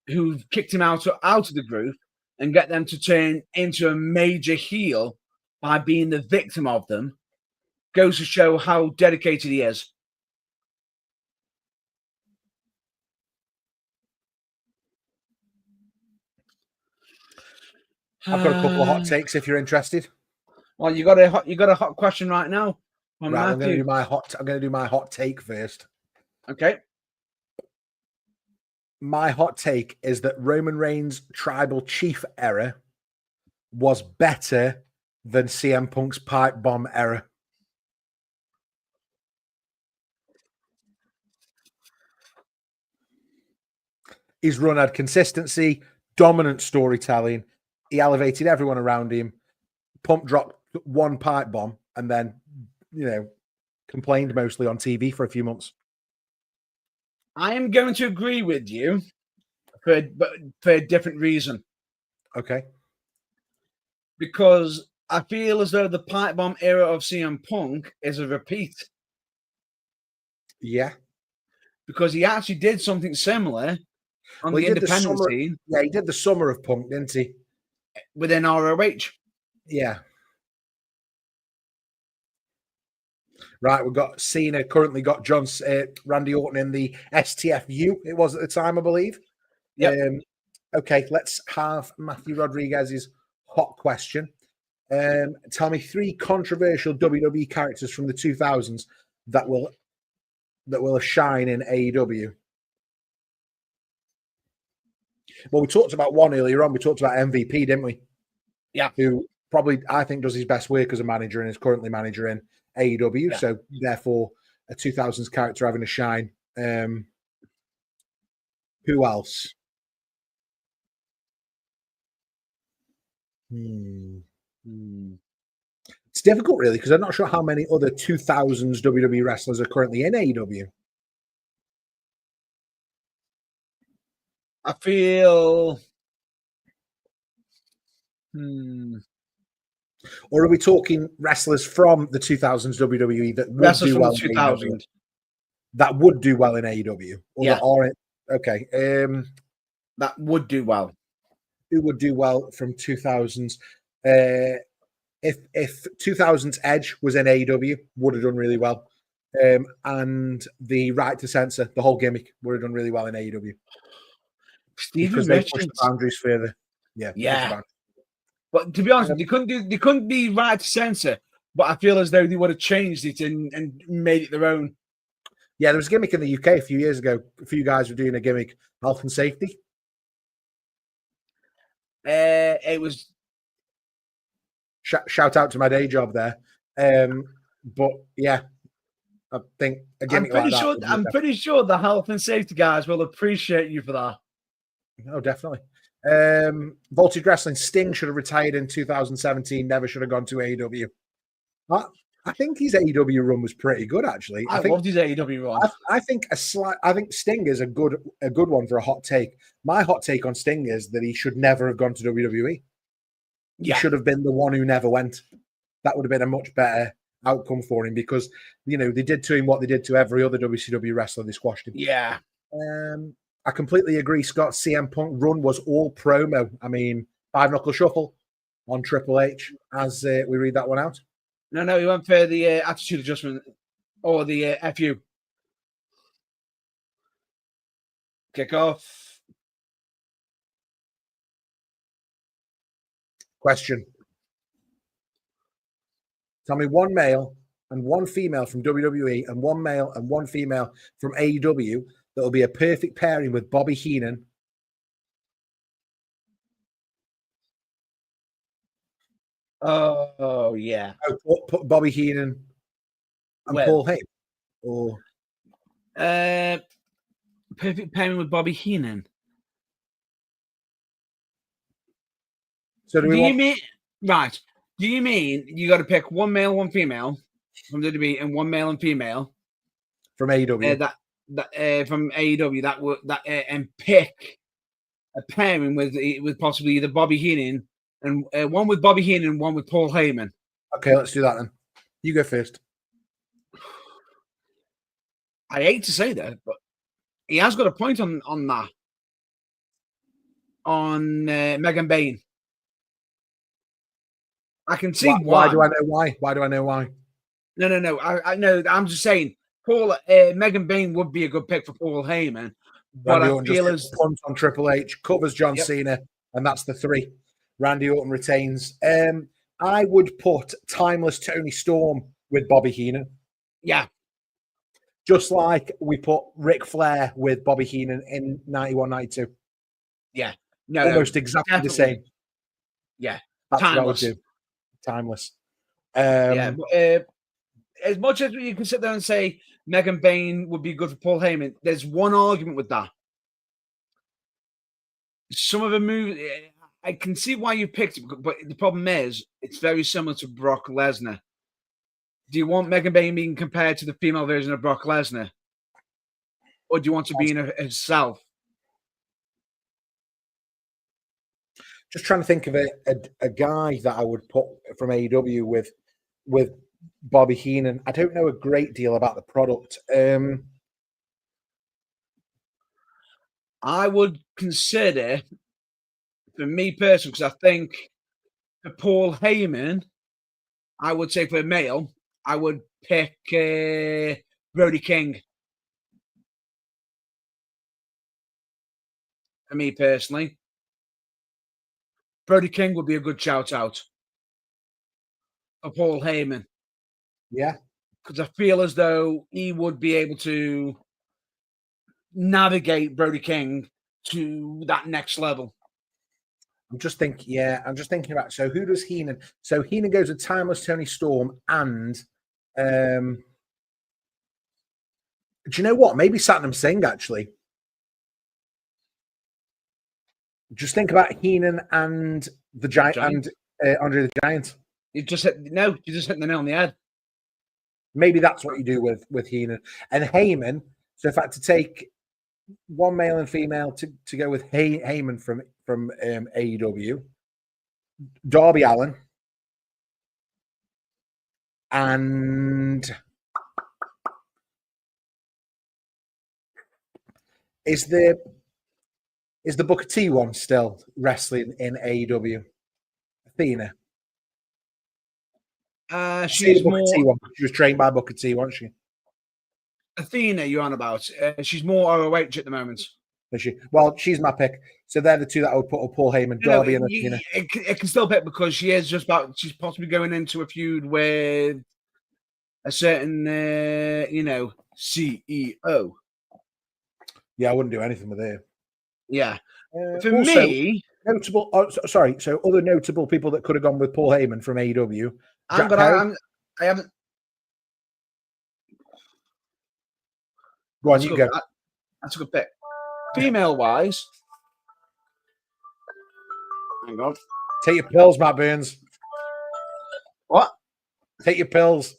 who kicked him out of the group, and get them to turn into a major heel by being the victim of them, goes to show how dedicated he is. I've got a couple of hot takes if you're interested. Well, you got a hot question right now. Right, I'm going to do my hot take first. Okay. My hot take is that Roman Reigns' tribal chief era was better than CM Punk's pipe bomb era. His run had consistency, dominant storytelling. He elevated everyone around him. Punk dropped one pipe bomb and then, complained mostly on TV for a few months. I am going to agree with you for a different reason. Okay. Because I feel as though the pipe bomb era of CM Punk is a repeat. Yeah. Because he actually did something similar on the independent scene. Yeah, he did the summer of Punk, didn't he? Within ROH. Yeah. Right, we've got Cena, currently got Randy Orton in the STFU, it was at the time, I believe. Yeah. Okay, let's have Matthew Rodriguez's hot question. Tell me 3 controversial WWE characters from the 2000s that will shine in AEW. Well, we talked about one earlier on. We talked about MVP, didn't we? Yeah. Who probably, I think, does his best work as a manager and is currently manager in AEW. Yeah. So, therefore, a 2000s character having a shine. Who else? It's difficult, really, because I'm not sure how many other 2000s WWE wrestlers are currently in AEW. I feel... Or are we talking wrestlers from the 2000s WWE that would do well in AEW? That would do well in AEW? Or that are okay. That would do well. Who would do well from 2000s? If 2000s Edge was in AEW, would have done really well. And the right to censor, the whole gimmick, would have done really well in AEW. Because they pushed the boundaries further. Yeah. But to be honest, they couldn't be right to censor, but I feel as though they would have changed it and made it their own. Yeah, there was a gimmick in the UK a few years ago. A few guys were doing a gimmick, health and safety. It was shout out to my day job there. But yeah, I think a gimmick like that. I'm pretty sure the health and safety guys will appreciate you for that. Oh, definitely. Voltage Wrestling, Sting should have retired in 2017. Never should have gone to AEW. I think his AEW run was pretty good, actually. I loved his AEW run. I think Sting is a good one for a hot take. My hot take on Sting is that he should never have gone to WWE. He should have been the one who never went. That would have been a much better outcome for him because, you know, they did to him what they did to every other WCW wrestler. They squashed him. Yeah. I completely agree, Scott. CM Punk run was all promo. I mean, 5-knuckle shuffle on Triple H as we read that one out. No, he went for the attitude adjustment or the FU. Kick off. Question. Tell me one male and one female from WWE and one male and one female from AEW that will be a perfect pairing with Bobby Heenan. Oh yeah. Put Bobby Heenan and Paul Heyman. Or perfect pairing with Bobby Heenan. So do you mean right? Do you mean you got to pick one male, one female from WWE, and one male and female from AEW? From AEW and pick a pairing with possibly either Bobby Heenan and one with Bobby Heenan and one with Paul Heyman. Okay, let's do that then. You go first. I hate to say that, but he has got a point on that. On Megan Bain. I can see why. Why do I know why? Why do I know why? No. I know. I'm just saying, Megan Bain would be a good pick for Paul Heyman. But Randy I Orton feel just punt on Triple H, covers John Cena, and that's the 3. Randy Orton retains. I would put Timeless Tony Storm with Bobby Heenan. Yeah. Just like we put Ric Flair with Bobby Heenan in 91, 92. Yeah. Almost exactly the same. Yeah. That's Timeless. what I would do. Timeless. As much as you can sit there and say Megan Bain would be good for Paul Heyman, there's one argument with that. Some of the moves, I can see why you picked it, but the problem is it's very similar to Brock Lesnar. Do you want Megan Bain being compared to the female version of Brock Lesnar? Or do you want to be in herself? Just trying to think of a guy that I would put from AEW with Bobby Heenan. I don't know a great deal about the product. I would consider, for me personally, because I think for Paul Heyman, I would say for a male, I would pick Brody King. For me personally, Brody King would be a good shout out for Paul Heyman. Yeah. Because I feel as though he would be able to navigate Brody King to that next level. I'm just thinking about, so who does Heenan? So Heenan goes with Timeless Tony Storm and do you know what? Maybe Satnam Singh, actually. Just think about Heenan and the Giant and Andre the Giant. You just hit the nail on the head. Maybe that's what you do with Heenan and Heyman. So if I had to take one male and female to go with Heyman from AEW, Darby Allin, and is the Booker T one still wrestling in AEW? Athena. She's more. She was trained by Booker T, wasn't she? Athena, you're on about. She's more ROH at the moment. Is she? Well, she's my pick. So they're the two that I would put up: Paul Heyman, Darby, and Athena. It can still pick because she is just about. She's possibly going into a feud with a certain, CEO. Yeah, I wouldn't do anything with her. Yeah. For me, Notable. Oh, sorry. So other notable people that could have gone with Paul Heyman from AEW. I haven't. Go on, you go. That's a good pick. Female wise, hang on. Take your pills, Matt Burns. What? Take your pills.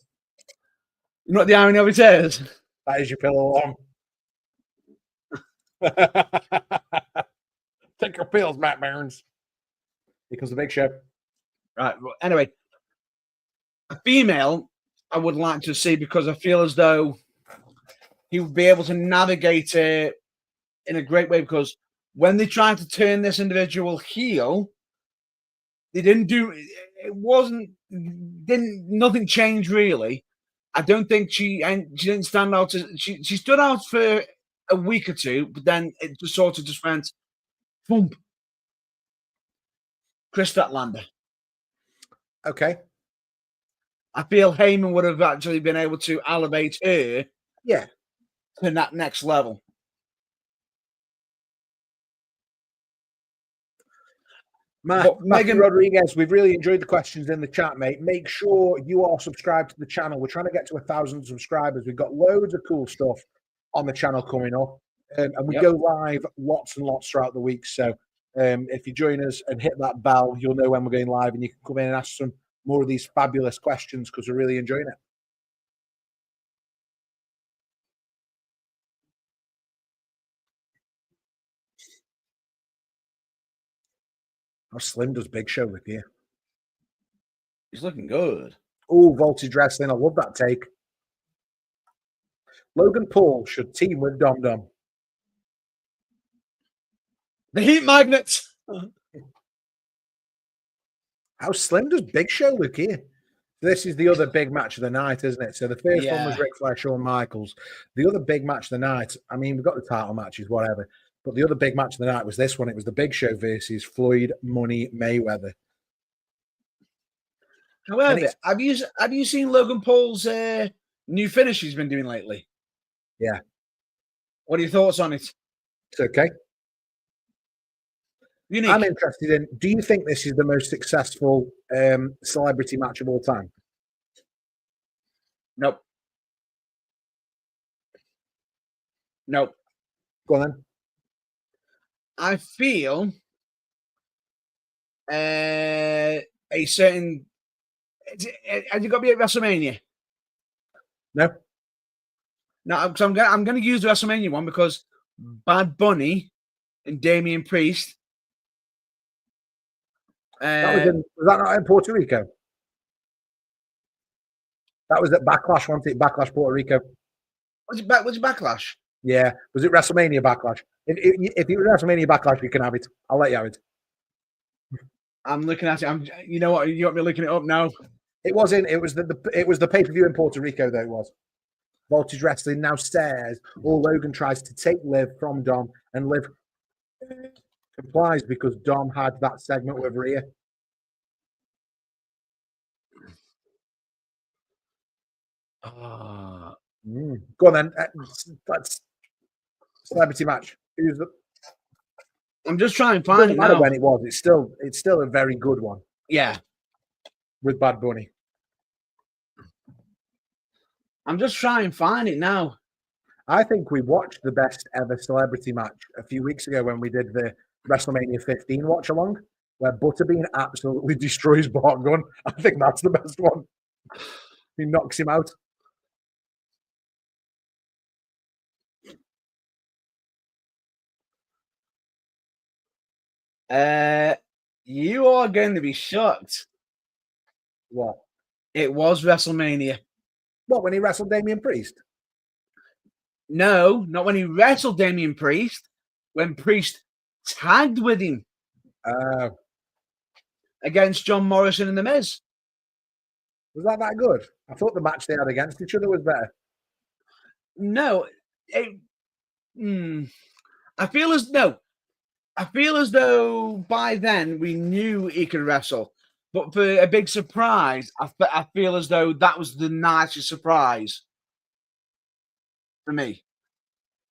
You know what the irony of it is? That is your pill along. Take your pills, Matt Burns. Because the big show. Right. Well, anyway, a female I would like to see because I feel as though he would be able to navigate it in a great way, because when they tried to turn this individual heel, they didn't do nothing changed really. I don't think she didn't stand out. She stood out for a week or two, but then it just sort of just went thump. Chris Statlander. Okay. I feel Heyman would have actually been able to elevate her, yeah, to that next level. Matthew Rodriguez, we've really enjoyed the questions in the chat, mate. Make sure you are subscribed to the channel. We're trying to get to 1,000 subscribers. We've got loads of cool stuff on the channel coming up. And we go live lots and lots throughout the week. So if you join us and hit that bell, you'll know when we're going live, and you can come in and ask some more of these fabulous questions because we're really enjoying it. How slim does Big Show look here? He's looking good. Oh, Voltage Wrestling. I love that take. Logan Paul should team with Dom Dom. The Heat Magnets. How slim does Big Show look here? This is the other big match of the night, isn't it? So the first one was Ric Flair, Shawn Michaels. The other big match of the night, I mean, we've got the title matches, whatever. But the other big match of the night was this one. It was the Big Show versus Floyd Money Mayweather. However, have you seen Logan Paul's new finish he's been doing lately? Yeah. What are your thoughts on it? It's okay. Unique. I'm interested in, do you think this is the most successful celebrity match of all time? Nope. Nope. Go on then. I feel a certain. Has it got to be at WrestleMania? No. No, because I'm going to use the WrestleMania one because Bad Bunny and Damian Priest. Was that not in Puerto Rico? That was at Backlash, wasn't it? Backlash, Puerto Rico. Was it Backlash? Yeah. Was it WrestleMania Backlash? If it was WrestleMania Backlash, you can have it. I'll let you have it. I'm looking at it. You know what? You got me looking it up now. It was the pay-per-view in Puerto Rico, though. It was. Voltage Wrestling now says, Logan tries to take Liv from Dom, and Liv complies because Dom had that segment with Rhea. Go on then. That's celebrity match. I'm just trying to find it now. When it was, it's still a very good one. Yeah, with Bad Bunny. I'm just trying to find it now. I think we watched the best ever celebrity match a few weeks ago when we did the WrestleMania 15 watch along, where Butterbean absolutely destroys Bart Gunn. I think that's the best one. He knocks him out. You are going to be shocked. What? It was WrestleMania. What, when he wrestled Damian Priest? No, not when he wrestled Damian Priest. When Priest tagged with him. Against John Morrison and The Miz. Was that good? I thought the match they had against each other was better. No. I feel as though by then we knew he could wrestle. But for a big surprise, I feel as though that was the nicest surprise for me.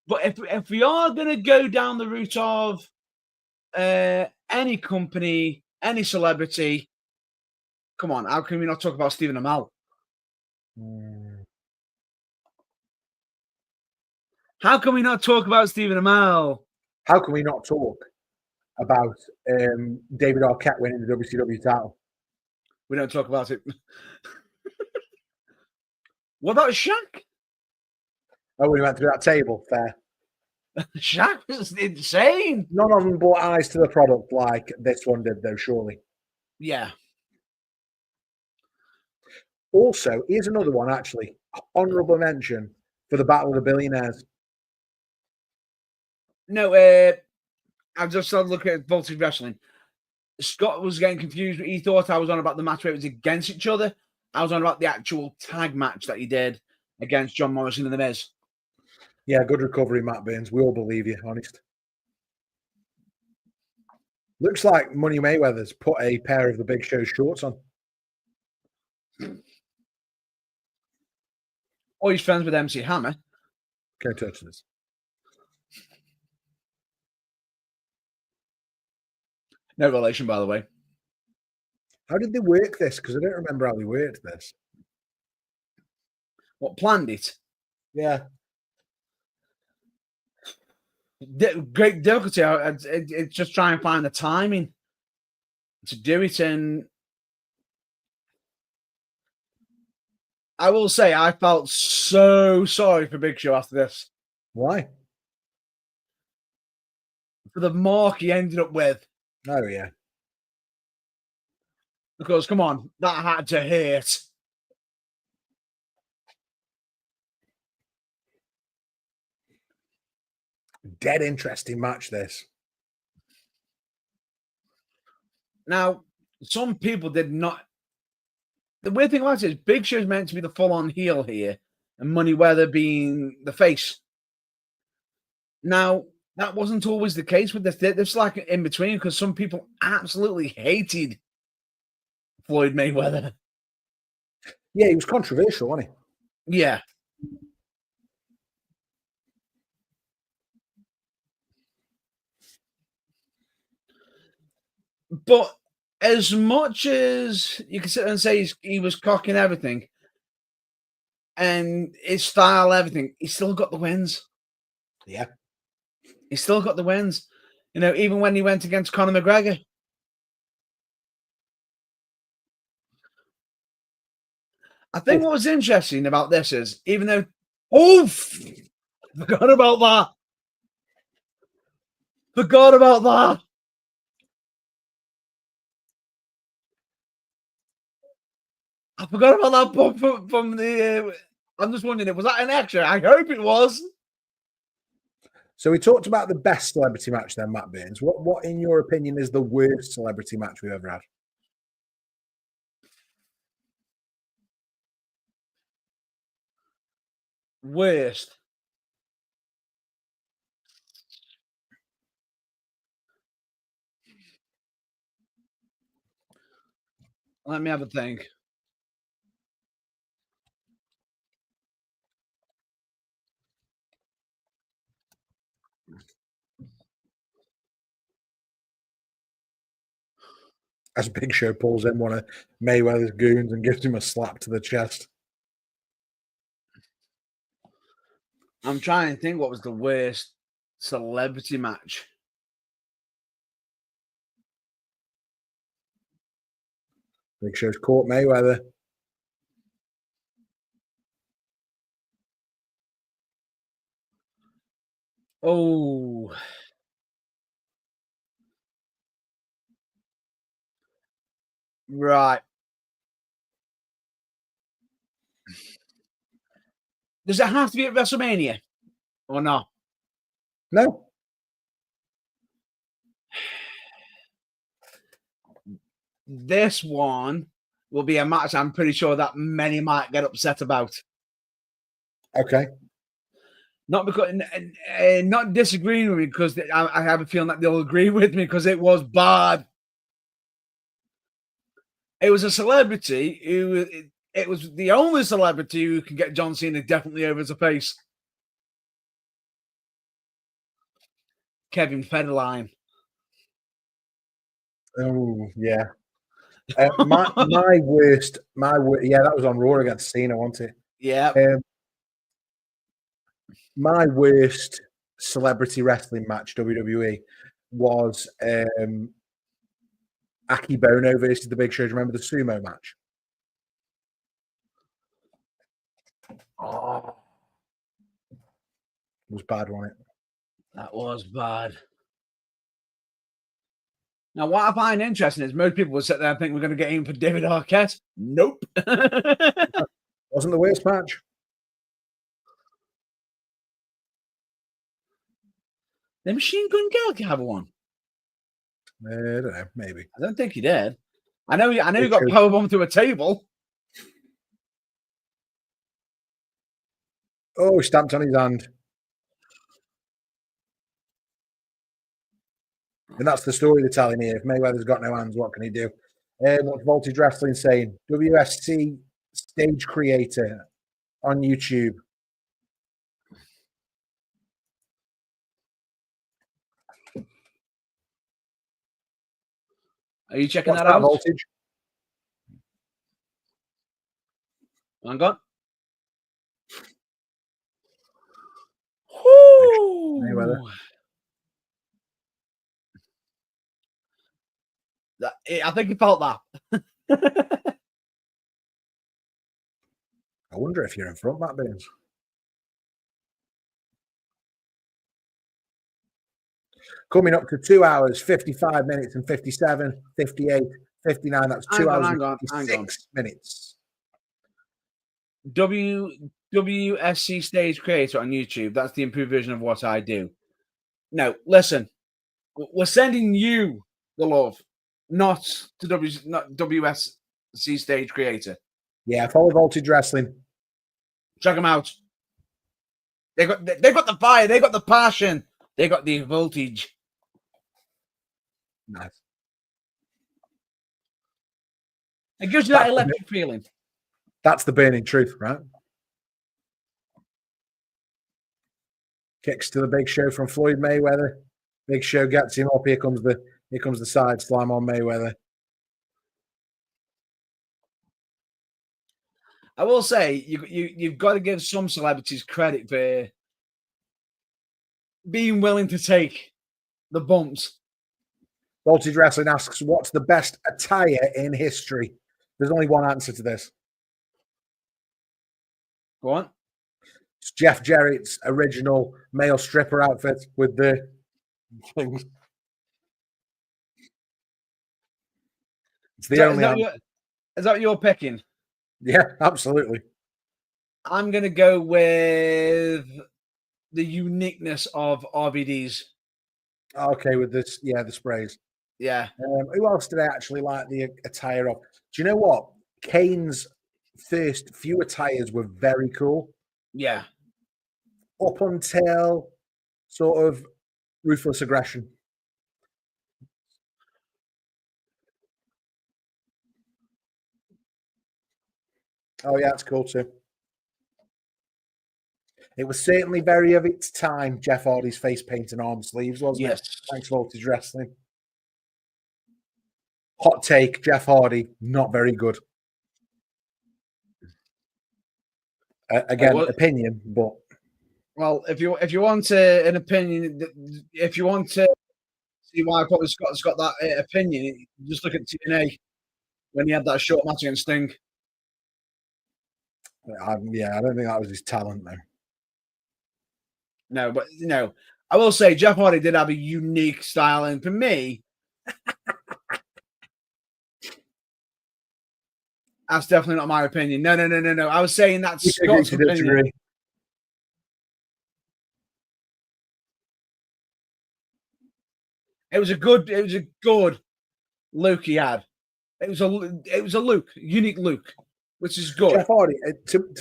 But if we are going to go down the route of any company, any celebrity. Come on, how can we not talk about Stephen Amell? How can we not talk about Stephen Amell? How can we not talk about David Arquette winning the WCW title? We don't talk about it. What about Shaq? Oh, we went through that table. Fair. Shaq was insane. None of them brought eyes to the product like this one did, though, surely. Yeah. Also, here's another one, actually. Honorable mention for the Battle of the Billionaires. No, I've just started looking at Voltage Wrestling. Scott was getting confused. He thought I was on about the match where it was against each other. I was on about the actual tag match that he did against John Morrison and The Miz. Yeah, good recovery, Matt Burns. We all believe you, honest. Looks like Money Mayweather's put a pair of the Big Show's shorts on. Oh, he's friends with MC Hammer. Can't touch this. No relation, by the way. How did they work this? Because I don't remember how they worked this. What, planned it? Yeah. Great difficulty. It's just try and find the timing to do it. And I will say, I felt so sorry for Big Show after this. Why? For the mark he ended up with. Oh, yeah. Because, come on, that had to hurt. Dead interesting match, this. Now, some people did not. The weird thing about it is Big Show's meant to be the full-on heel here, and Money Weather being the face. Now, that wasn't always the case with this. There's like in between, because some people absolutely hated Floyd Mayweather. Yeah, he was controversial, wasn't he? Yeah. But as much as you can sit there and say he was cocking everything and his style, everything, he still got the wins. Yeah. He still got the wins. You know, even when he went against Conor McGregor. I think what was interesting about this is, even though, forgot about that. Forgot about that. I forgot about that bump from the. I'm just wondering, was that an extra? I hope it was. So we talked about the best celebrity match then, Matt Burns. What in your opinion, is the worst celebrity match we've ever had? Worst. Let me have a think. As Big Show pulls in one of Mayweather's goons and gives him a slap to the chest. I'm trying to think what was the worst celebrity match. Big Show's caught Mayweather. Oh. Right. Does it have to be at WrestleMania or not? No. This one will be a match I'm pretty sure that many might get upset about. Okay. Not because, not disagreeing with me, because I have a feeling that they'll agree with me because it was bad. It was a celebrity who, it was the only celebrity who can get John Cena definitely over as a face. Kevin Federline. Oh yeah. My worst. Yeah, that was on Raw against Cena, wasn't it? Yeah. My worst celebrity wrestling match, WWE, was Aki Bono versus the Big Show. Do you remember the sumo match? Oh, it was bad, wasn't it? That was bad. Now, what I find interesting is most people will sit there and think we're going to get in for David Arquette. Nope. Wasn't the worst match. The Machine Gun Kelly have one. I don't know, maybe. I don't think he did. I know he got powerbombed through a table. Oh, he stamped on his hand. And that's the story they're telling here. If Mayweather's got no hands, what can he do? What's Voltage Wrestling saying? WSC stage creator on YouTube. Are you checking that out? Voltage? Hang on. Mayweather. I think he felt that. I wonder if you're in front, Matt Beans. Coming up to 2 hours, 55 minutes and 57, 58, 59. That's 2 hours and 56 minutes. WSC Stage Creator on YouTube. That's the improved version of what I do. No, listen. We're sending you the love, not WSC Stage Creator. Yeah, follow Voltage Wrestling. Check them out. They got the fire. They got the passion. They got the voltage. Nice. It gives you that electric feeling. That's the burning truth, right? Kicks to the Big Show from Floyd Mayweather. Big Show gets him up. Here comes the side slam on Mayweather. I will say you've got to give some celebrities credit for being willing to take the bumps. Voltage Wrestling asks, what's the best attire in history? There's only one answer to this. Go on. It's Jeff Jarrett's original male stripper outfit with the things. It's the only answer. Is that what you're picking? Yeah, absolutely. I'm going to go with the uniqueness of RVD's. Okay, with this, yeah, the sprays. Yeah. Who else did I actually like the attire of? Do you know what? Kane's first few attires were very cool. Yeah. Up until sort of Ruthless Aggression. Oh, yeah, that's cool too. It was certainly very of its time, Jeff Hardy's face paint and arm sleeves, wasn't it? Thanks, Voltage Wrestling. Hot take, Jeff Hardy, not very good. Again, opinion, but... Well, if you want an opinion, if you want to see why probably Scott's got that opinion, just look at TNA when he had that short match against Sting. Yeah, I don't think that was his talent, though. No, but I will say Jeff Hardy did have a unique style, and for me, that's definitely not my opinion. No. I was saying that's Scott's opinion. It was a good look he had. It was a look, unique look, which is good. Jeff Hardy,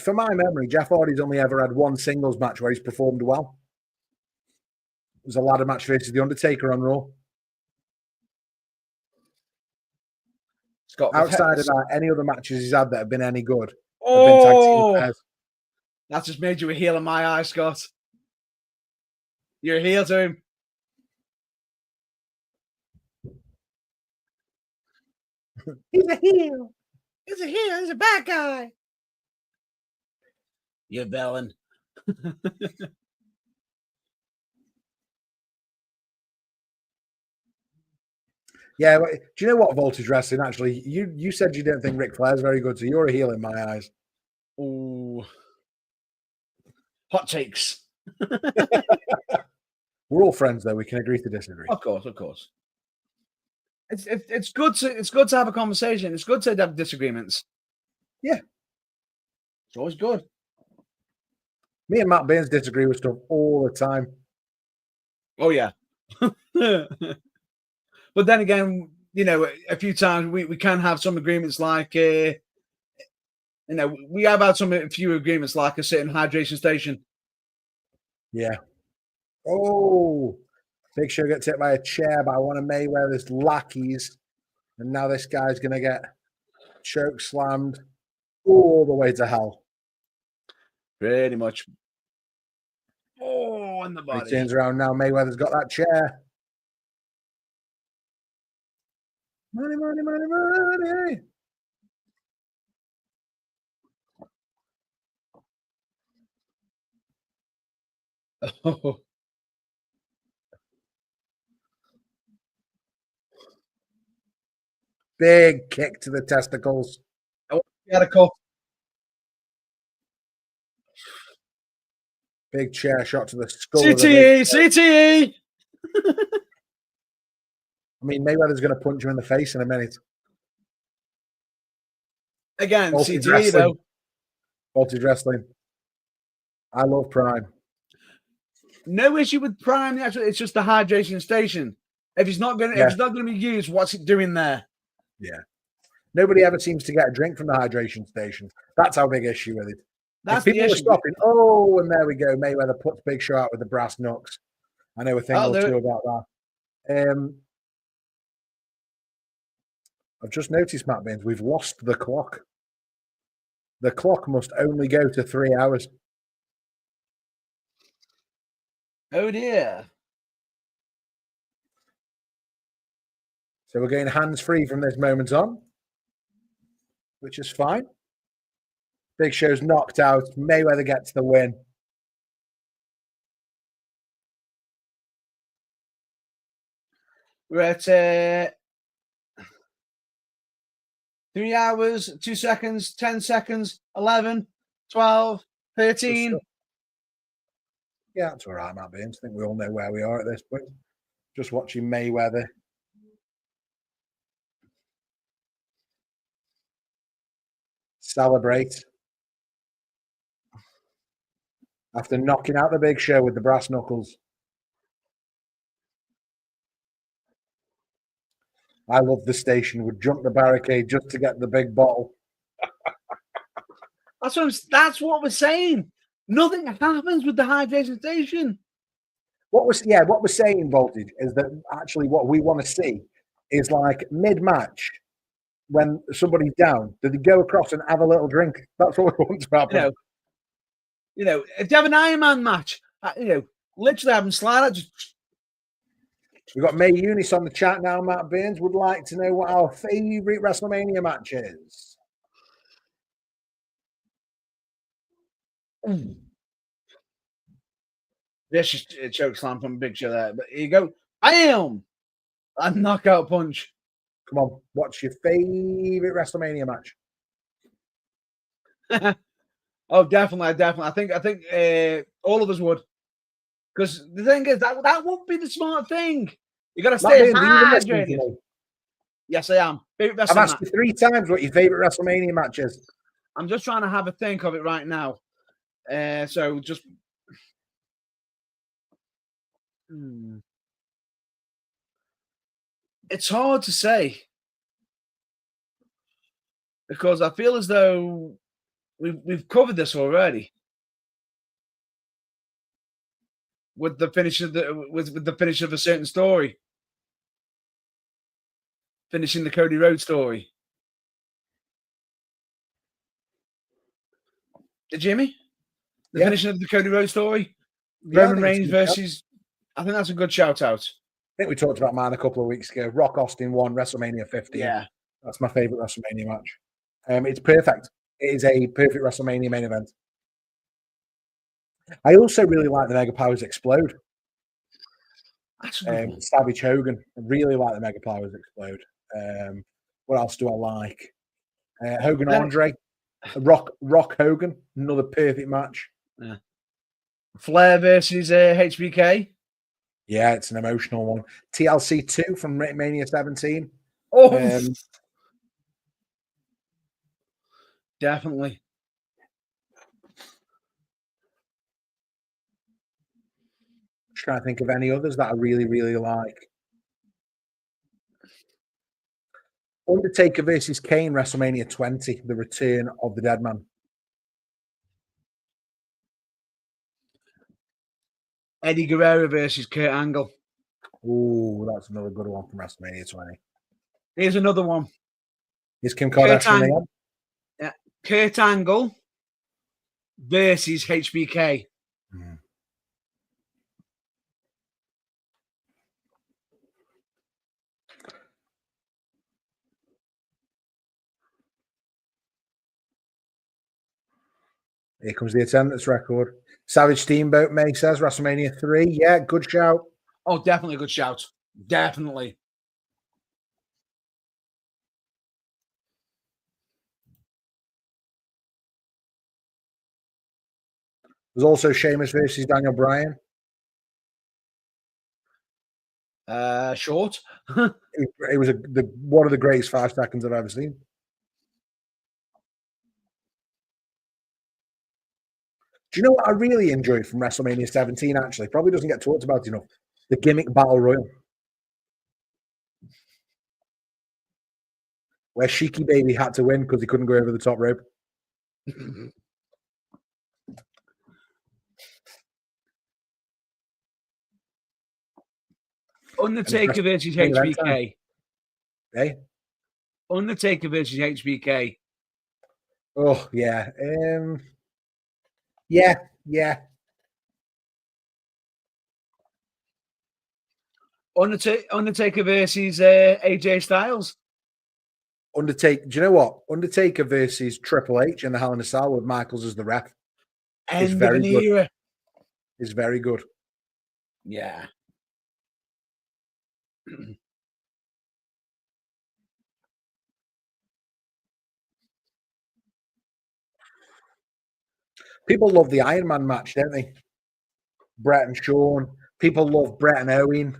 for my memory, Jeff Hardy's only ever had one singles match where he's performed well. It was a ladder match versus the Undertaker on Raw. Outside of that, any other matches he's had that have been any good? Oh, that just made you a heel in my eyes, Scott. You're a heel to him. He's a heel. He's a heel. He's a bad guy. You're villain. Yeah, do you know what, Voltage Wrestling? Actually, you said you didn't think Ric Flair's very good, so you're a heel in my eyes. Ooh. Hot takes. We're all friends, though. We can agree to disagree. Of course. It's good to have a conversation. It's good to have disagreements. Yeah, it's always good. Me and Matt Baines disagree with stuff all the time. Oh yeah. But then again, a few times we can have some agreements, like we have had a few agreements, like a certain hydration station. Yeah. Oh, Big Show gets hit by a chair by one of Mayweather's lackeys, and now this guy's gonna get choke slammed all the way to hell. Pretty much. Oh, in the body. He turns around now. Mayweather's got that chair. Money, money, money, money. Oh. Big kick to the testicles. Oh, he had a call. Big chair shot to the skull. CTE. I mean, Mayweather's going to punch you in the face in a minute. Again, CTE though. Voltage Wrestling. I love Prime. No issue with Prime. Actually, it's just the hydration station. If it's not going to be used, what's it doing there? Yeah. Nobody ever seems to get a drink from the hydration station. That's our big issue with it. That's if people are stopping. Oh, and there we go. Mayweather puts Big Show out with the brass knucks. I know a thing or two about that. I've just noticed, Matt Baines, we've lost the clock. The clock must only go to 3 hours. Oh dear. So we're going hands-free from this moment on, which is fine. Big Show's knocked out. Mayweather gets the win. We're at 3 hours, 2 seconds, 10 seconds, 11, 12, 13. Yeah, that's all right, Matt Baines. I think we all know where we are at this point. Just watching Mayweather. Celebrate. After knocking out the Big Show with the brass knuckles. I love the station. Would jump the barricade just to get the big bottle. That's what we're saying. Nothing happens with the hydration station. What we're saying, Voltage, is that actually what we want to see is like mid-match when somebody's down, do they go across and have a little drink? That's what we want to happen. If you have an Iron Man match, literally have them slide out. We've got May Eunice on the chat now. Matt Baines would like to know what our favorite WrestleMania match is. This is a choke slam from Big Show there. But here you go. Bam! A knockout punch. Come on. What's your favorite WrestleMania match? Oh, definitely. I think all of us would. Because the thing is, that won't be the smart thing. You got to stay hydrated. Yes, I am. I've asked you 3 times what your favorite WrestleMania match is. I'm just trying to have a think of it right now. So just. It's hard to say. Because I feel as though we've covered this already. With the finish of with the finish of a certain story. Finishing the Cody Rhodes story. Jimmy? The finishing of the Cody Rhodes story? Roman Reigns versus... I think that's a good shout out. I think we talked about mine a couple of weeks ago. Rock Austin won WrestleMania 15. Yeah. That's my favorite WrestleMania match. It's perfect. It is a perfect WrestleMania main event. I also really like the Mega Powers Explode. Savage Hogan. I really like the Mega Powers Explode. What else do I like? Hogan Andre. Rock Hogan. Another perfect match. Yeah. Flair versus HBK. Yeah, it's an emotional one. TLC 2 from Mania 17. Oh, definitely. Just trying to think of any others that I really, really like. Undertaker versus Kane, WrestleMania 20, the return of the dead man. Eddie Guerrero versus Kurt Angle. Oh, that's another good one from WrestleMania 20. Here's another one. Is Kim Kardashian there? Kurt Angle versus HBK. Here comes the attendance record. Savage Steamboat May says WrestleMania 3. Yeah, good shout. Oh, definitely a good shout. Definitely. There's also Sheamus versus Daniel Bryan. Short. It was one of the greatest 5 seconds I've ever seen. Do you know what I really enjoyed from WrestleMania 17, actually? Probably doesn't get talked about enough. The gimmick battle royal. Where Sheiky Baby had to win because he couldn't go over the top rope. Undertaker versus HBK. Hey? Undertaker versus HBK. Oh, yeah. Yeah. Undertaker versus AJ Styles. Undertaker. Do you know what? Undertaker versus Triple H in the Hell in a Cell with Michaels as the ref. End of an era. It's very good. Yeah. People love the Iron Man match, don't they? Bret and Shawn. People love Bret and Owen.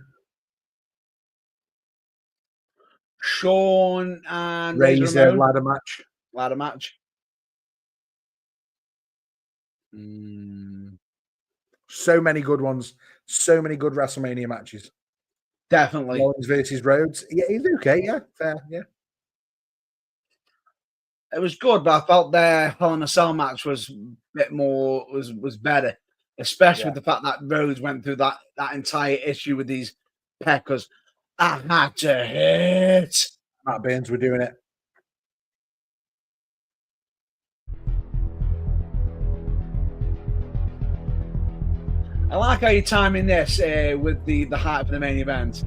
Shawn and Razor ladder match. Ladder match. So many good ones. So many good WrestleMania matches. Definitely. Rollins versus Rhodes. Yeah, he's okay. Yeah, fair. Yeah. It was good, but I felt their Hell in a Cell match was a bit more was better, especially with the fact that Rhodes went through that entire issue with these peckers. I had to hit. Matt Burns were doing it. I like how you're timing this with the hype for the main event.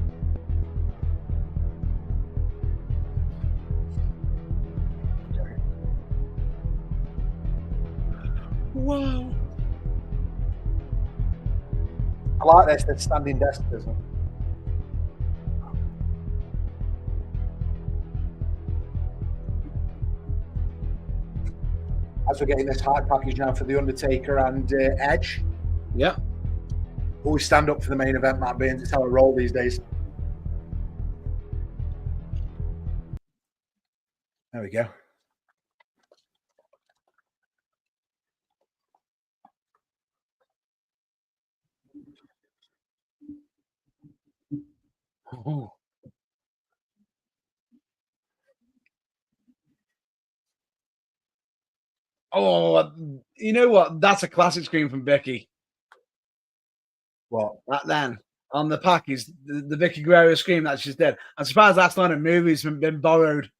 Wow. I like this. That standing desk business. As we're getting this hype package now for The Undertaker and Edge. Yeah. Always stand up for the main event, Matt Burns. It's how I roll these days. There we go. Ooh. Oh, you know what? That's a classic scream from Becky. What? That then on the package, the Vicky Guerrero scream that she's dead. I'm surprised that's not a movie. It's been borrowed.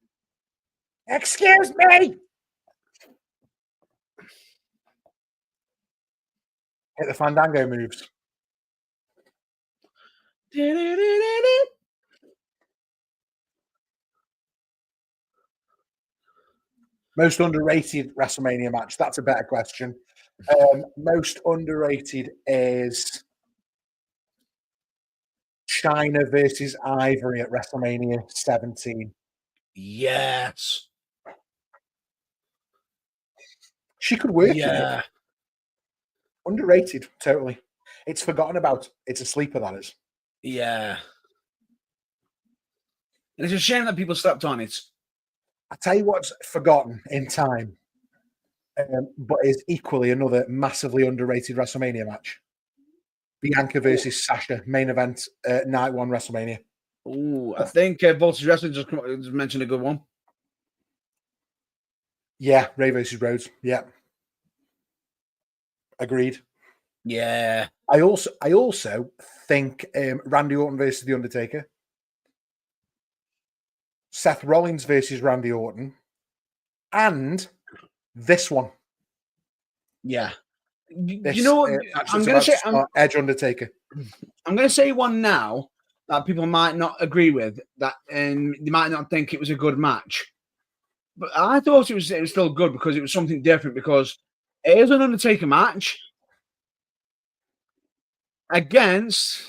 Excuse me. Hit the Fandango moves. Most underrated WrestleMania match. That's a better question. Most underrated is China versus Ivory at WrestleMania 17. Yes. She could work in it. Yeah. Underrated, totally. It's forgotten about. It's a sleeper, that is. Yeah. And it's a shame that people slept on it. I tell you what's forgotten in time, but is equally another massively underrated WrestleMania match. Bianca versus Sasha, main event, night one WrestleMania. Oh, I think Voltage Wrestling just mentioned a good one. Yeah, Ray versus Rhodes. Yeah. Agreed. Yeah. I also think Randy Orton versus The Undertaker. Seth Rollins versus Randy Orton. And this one. Yeah. This, you know what? I'm going to say Edge Undertaker. I'm going to say one now that people might not agree with, that, and they might not think it was a good match. But I thought it was still good because it was something different, because it is an Undertaker match against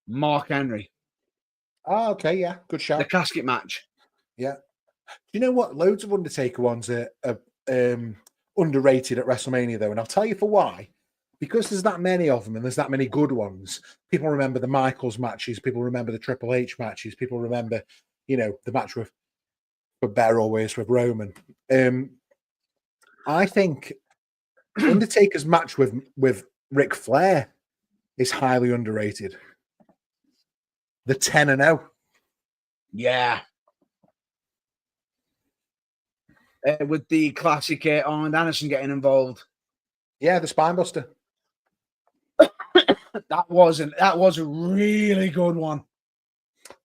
Mark Henry. Oh, okay, yeah, good shout. The casket match. Yeah. You know what? Loads of Undertaker ones are underrated at WrestleMania, though, and I'll tell you for why. Because there's that many of them and there's that many good ones. People remember the Michaels matches. People remember the Triple H matches. People remember, the match with, for better or worse, with Roman. I think Undertaker's match with Ric Flair is highly underrated. The 10-0. Yeah. With the classic Arn Anderson getting involved. Yeah, the Spinebuster. That was a really good one.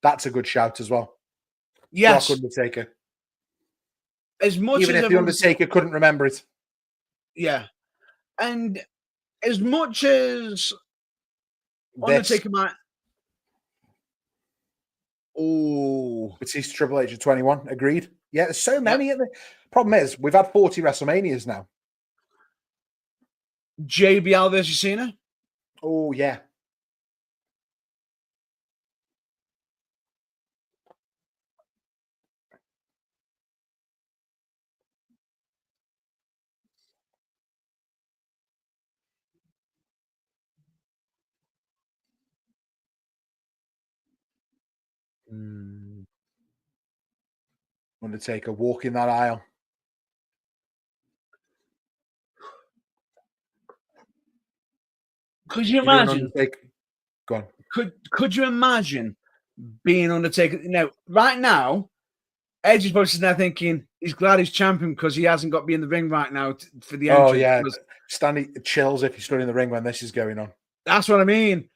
That's a good shout as well. Yes. Brock Undertaker. As much Even as if the Undertaker couldn't remember it. Yeah. And as much as Undertaker might. Oh. Batista Triple H at 21. Agreed. Yeah, there's so many. Yep. Problem is, we've had 40 WrestleManias now. JBL versus Cena. Oh, yeah. Undertaker walking that aisle. Could you imagine? Go on. Could you imagine being Undertaker? Right now, Edge is probably sitting there thinking he's glad he's champion because he hasn't got to be in the ring right now for the entrance. Oh, yeah. Standing chills if you stood in the ring when this is going on. That's what I mean.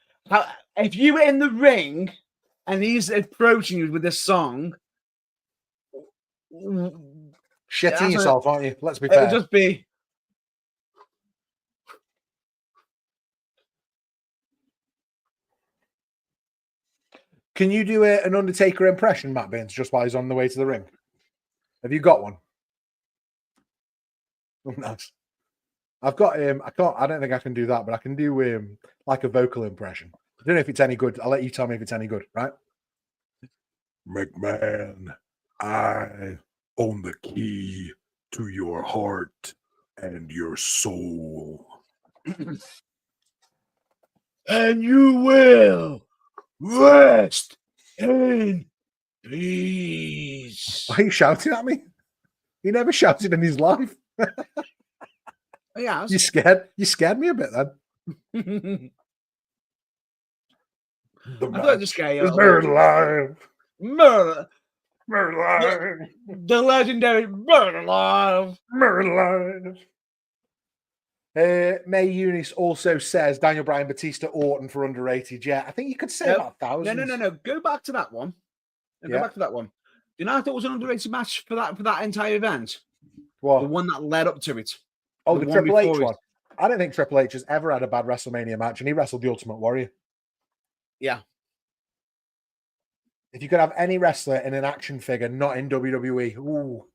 If you were in the ring and he's approaching you with this song, shitting yourself, aren't you? Let's be fair. It would just be. Can you do an Undertaker impression, Matt Baines, just while he's on the way to the ring? Have you got one? Oh, nice. I've got I don't think I can do that, but I can do like a vocal impression. I don't know if it's any good. I'll let you tell me if it's any good, right? McMahon, I own the key to your heart and your soul. And you will rest in peace. Why are you shouting at me? He never shouted in his life. Yeah, you scared me a bit then. I thought the scare you. Murder live. The legendary Murder Live. May Eunice also says Daniel Bryan, Batista, Orton for underrated. Yeah, I think you could say about 1,000. No. Go back to that one. Go back to that one. You know, I thought it was an underrated match for that entire event. What? The one that led up to it. Oh, the Triple H one. I don't think Triple H has ever had a bad WrestleMania match, and he wrestled the Ultimate Warrior. Yeah. If you could have any wrestler in an action figure, not in WWE, ooh,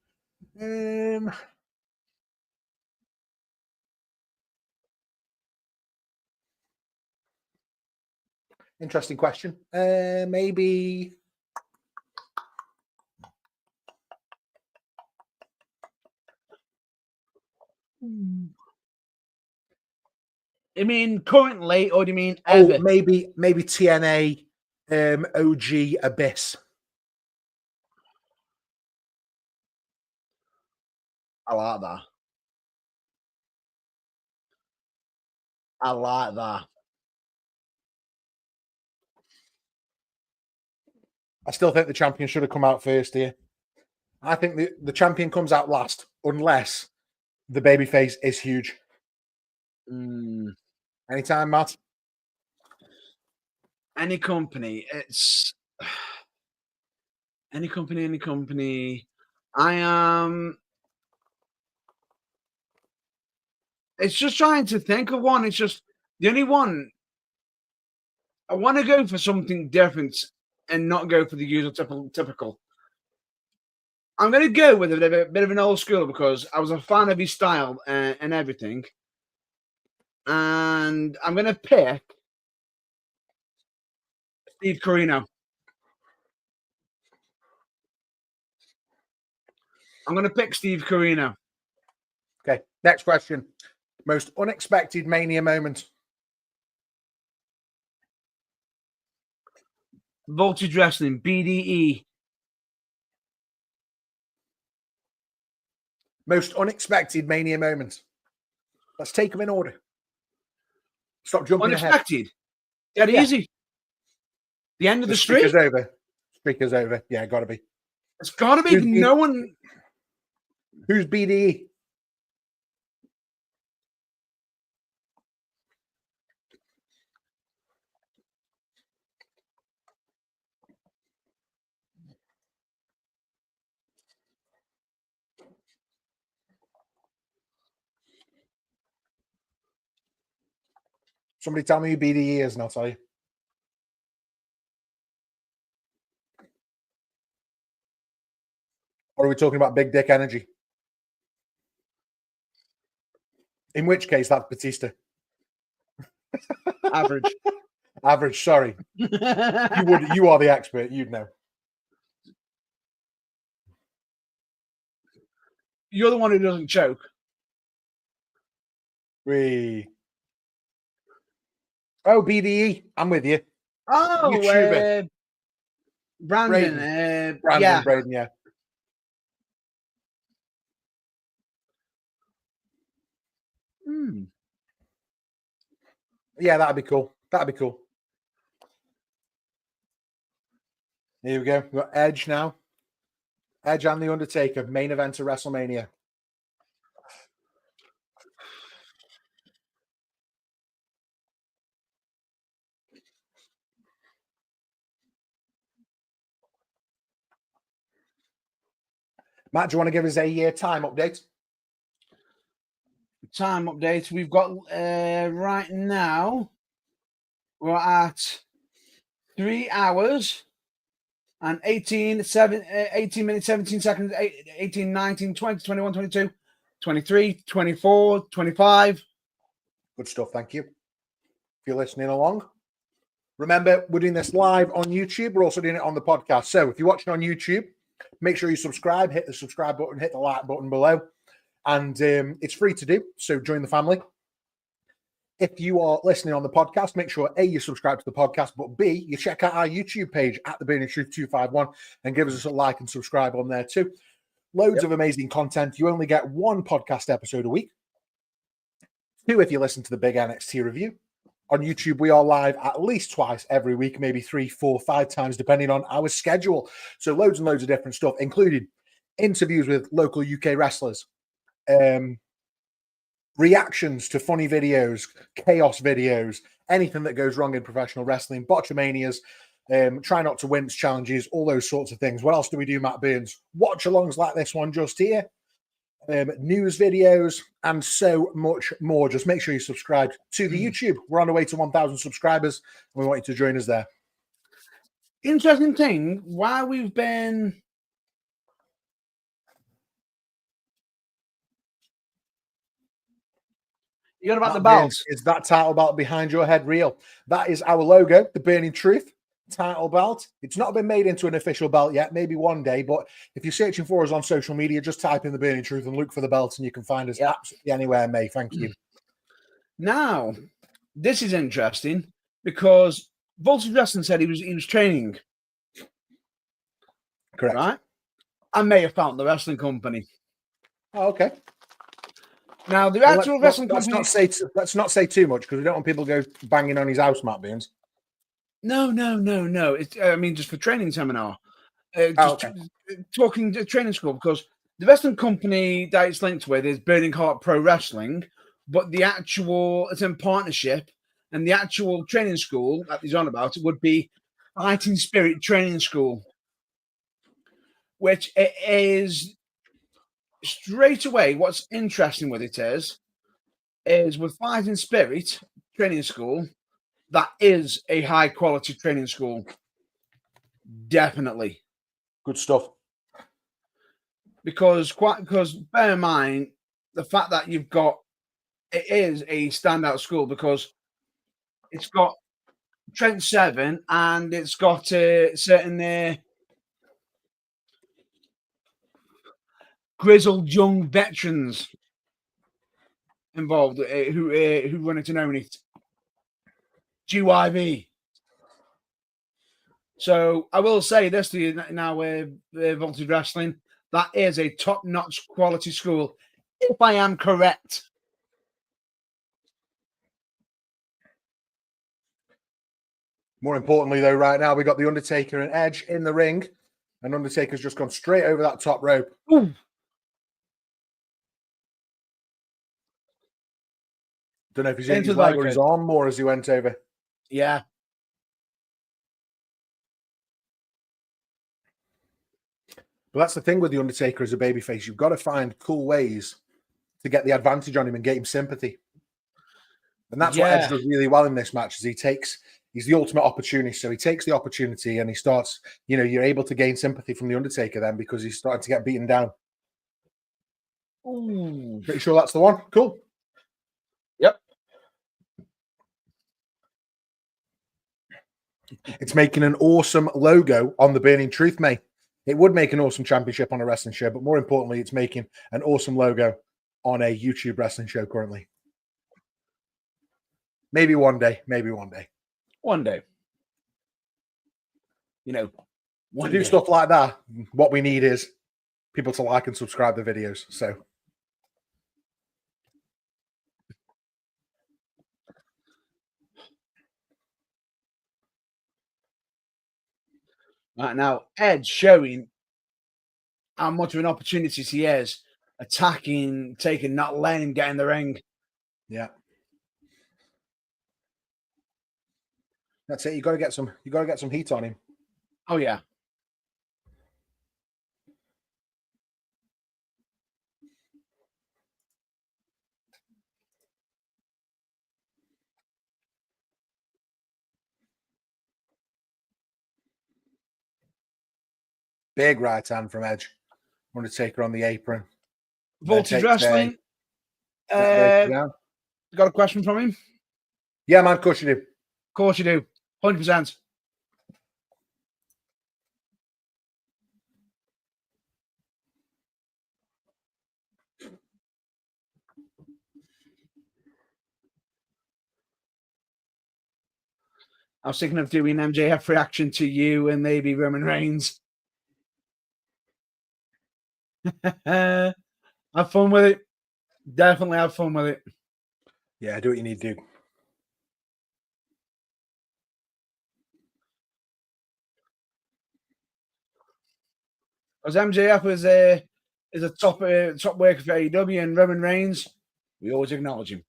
Interesting question. Maybe. You mean currently, or do you mean ever? Oh, maybe TNA OG Abyss. I like that. I like that. I still think the champion should have come out first here. I think the champion comes out last, unless the babyface is huge. Anytime, Matt? Any company. It's any company. I am. It's just trying to think of one. It's just the only one. I want to go for something different and not go for the usual typical. I'm going to go with a bit of an old school because I was a fan of his style and everything. And I'm going to pick Steve Corino. I'm going to pick Steve Corino. Okay, next question. Most unexpected Mania moment. Voltage Wrestling, BDE. Most unexpected Mania moment. Let's take them in order. Stop jumping Unexpected. ahead. Dead easy. The end of the street. Streak is over. Streak is over. Yeah, got to be. It's got to be. No one. Who's BDE? Somebody tell me who BDE is and I'll tell you. Or are we talking about Big Dick Energy? In which case, that's Batista. Average. Average, sorry. You are the expert. You'd know. You're the one who doesn't choke. Oh, BDE. I'm with you. Oh, Brandon. Brandon Braden, yeah. Yeah, that'd be cool. That'd be cool. Here we go. We've got Edge now. Edge and The Undertaker, main event of WrestleMania. Matt, do you want to give us a time update? Time update. We've got right now, we're at 3 hours and 18 minutes, 17 seconds, 18, 19, 20, 21, 22, 23, 24, 25. Good stuff. Thank you. If you're listening along, remember, we're doing this live on YouTube. We're also doing it on the podcast. So if you're watching on YouTube, make sure you subscribe, hit the subscribe button, hit the like button below. And it's free to do. So join the family. If you are listening on the podcast, make sure A, you subscribe to the podcast, but B, you check out our YouTube page at The Burning Truth 251 and give us a like and subscribe on there too. Loads of amazing content. You only get one podcast episode a week. 2 if you listen to the big NXT review. On YouTube, we are live at least twice every week, maybe 3, 4, 5 times, depending on our schedule. So loads and loads of different stuff, including interviews with local UK wrestlers, reactions to funny videos, chaos videos, anything that goes wrong in professional wrestling, botchamanias, try not to wince challenges, all those sorts of things. What else do we do, Matt Burns? Watch alongs like this one just here, news videos, and so much more. Just make sure you subscribe to the YouTube. We're on the way to 1,000 subscribers, and we want you to join us there. Interesting thing, while we've been You got about the Matt belt. Burns, is that title belt behind your head real? That is our logo, the Burning Truth title belt. It's not been made into an official belt yet, maybe one day, but if you're searching for us on social media, just type in the Burning Truth and look for the belt and you can find us absolutely anywhere, May. Thank you. Now, this is interesting because Voltage Wrestling said he was training. Correct. Right? I may have found the wrestling company. Oh, okay. Now, the actual wrestling company... Let's not say too much because we don't want people to go banging on his house, Matt Burns. No. It's, just for training seminar. Talking to training school, because the wrestling company that it's linked with is Burning Heart Pro Wrestling, but it's in partnership, and the actual training school that he's on about would be Fighting Spirit Training School, which it is straight away. What's interesting with it is with Fighting Spirit Training School, that is a high quality training school. Definitely. Good stuff. Because bear in mind the fact that it is a standout school because it's got Trent Seven and it's got certain grizzled young veterans involved who run it and own it. GYV. So I will say this to you now, Voltage Wrestling, that is a top-notch quality school, if I am correct. More importantly, though, right now we got the Undertaker and Edge in the ring, and Undertaker's just gone straight over that top rope. Ooh. Don't know if he's in his leg or his arm more as he went over. Yeah. But that's the thing with the Undertaker as a babyface. You've got to find cool ways to get the advantage on him and get him sympathy. And that's what Edge does really well in this match. Is he's the ultimate opportunist. So he takes the opportunity and he starts, you're able to gain sympathy from the Undertaker then because he's starting to get beaten down. Ooh. Pretty sure that's the one. Cool. Yep. It's making an awesome logo on the Burning Truth, May. It would make an awesome championship on a wrestling show, but more importantly, it's making an awesome logo on a YouTube wrestling show currently. Maybe one day. One day. To do stuff like that, what we need is people to like and subscribe the videos. So right now, Edge showing how much of an opportunity he is, attacking, taking, not letting him get in the ring. Yeah. That's it. You got to get some heat on him. Oh yeah. Big right hand from Edge. Undertaker on the apron. Voltage Wrestling. Got a question from him? Yeah, man. Of course you do. Of course you do. 100%. I was thinking of doing MJF reaction to you and maybe Roman Reigns. Have fun with it. Definitely have fun with it. Yeah, do what you need to do. As MJF is a top worker for AEW, and Roman Reigns, we always acknowledge him.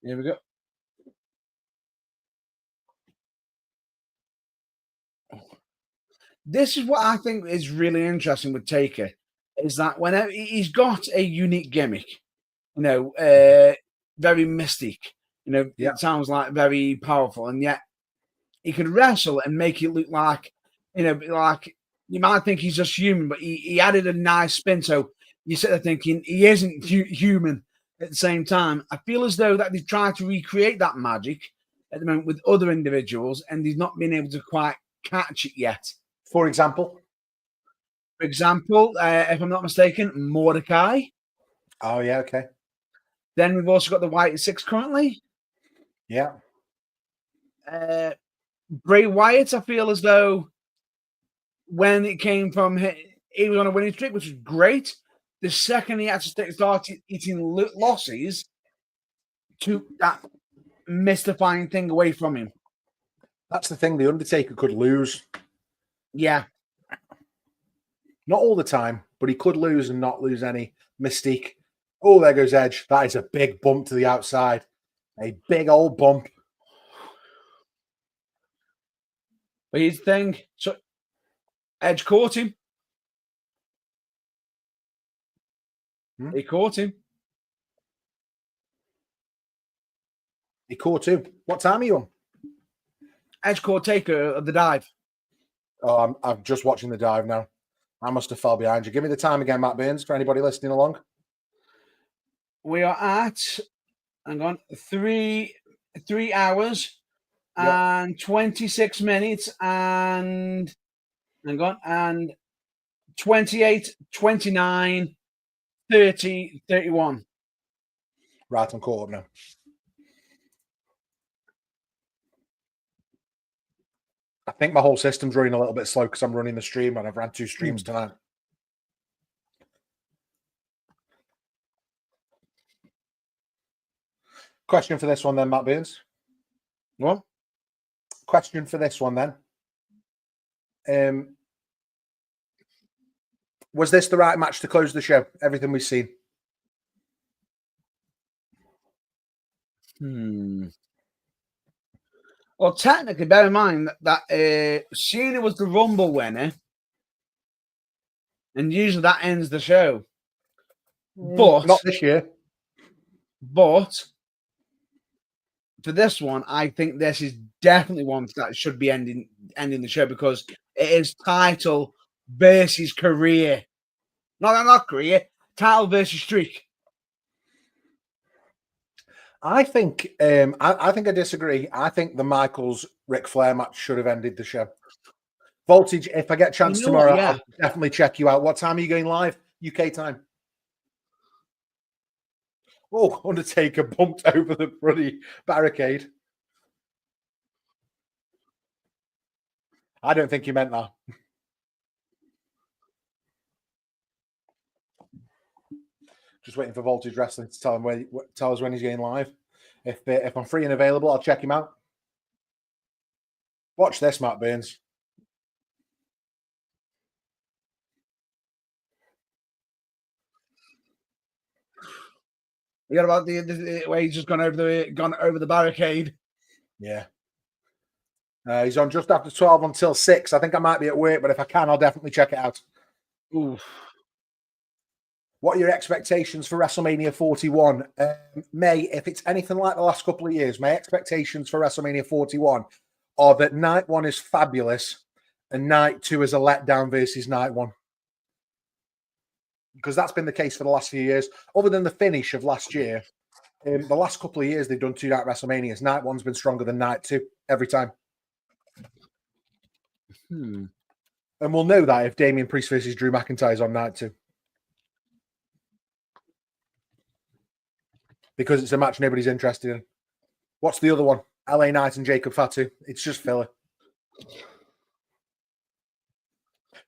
Here we go. This is what I think is really interesting with Taker, is that whenever he's got a unique gimmick, very mystic. It sounds like very powerful, and yet he could wrestle and make it look like, like you might think he's just human, but he added a nice spin. So you sit there thinking he isn't human at the same time. I feel as though that they've tried to recreate that magic at the moment with other individuals, and he's not been able to quite catch it yet. For example, if I'm not mistaken, Mordecai. Oh, yeah, okay. Then we've also got the White at 6 currently. Yeah. Bray Wyatt, I feel as though when it came from he was on a winning streak, which was great. The second he had to start eating losses, took that mystifying thing away from him. That's the thing. The Undertaker could lose. Yeah. Not all the time, but he could lose and not lose any mystique. Oh, there goes Edge. That is a big bump to the outside. A big old bump. But here's the thing. So Edge caught him. He caught him. He caught him. What time are you on? Edge caught Taker of the dive. Oh, I'm just watching the dive now. I must have fell behind you. Give me the time again, Matt Burns, for anybody listening along. We are at, hang on, 3 hours and 26 minutes and, hang on, and 28, 29, 30, 31. Right, I'm caught up now. I think my whole system's running a little bit slow because I'm running the stream and I've ran 2 streams tonight. Question for this one then, Matt Burns. What? Question for this one then. Was this the right match to close the show? Everything we've seen. Well, technically, bear in mind that Cena was the Rumble winner, and usually that ends the show. But not this year. But for this one, I think this is definitely one that should be ending the show because it is title versus career. Not career. Title versus streak. I think I disagree. I think the Michaels Ric Flair match should have ended the show. Voltage, if I get a chance tomorrow, I'll definitely check you out. What time are you going live? UK time. Oh, Undertaker bumped over the bloody barricade. I don't think you meant that. Just waiting for Voltage Wrestling to tell us when he's going live. If I'm free and available, I'll check him out. Watch this, Matt Burns. You got about the way he's just gone over the barricade. Yeah. He's on just after 12 until 6. I think I might be at work, but if I can, I'll definitely check it out. Ooh. What are your expectations for WrestleMania 41? May, if it's anything like the last couple of years, my expectations for WrestleMania 41 are that night 1 is fabulous and night 2 is a letdown versus night 1. Because that's been the case for the last few years. Other than the finish of last year, the last couple of years they've done 2 night WrestleManias. Night 1's been stronger than night 2 every time. And we'll know that if Damian Priest versus Drew McIntyre is on night 2. Because it's a match nobody's interested in. What's the other one? LA Knight and Jacob Fatu. It's just filler.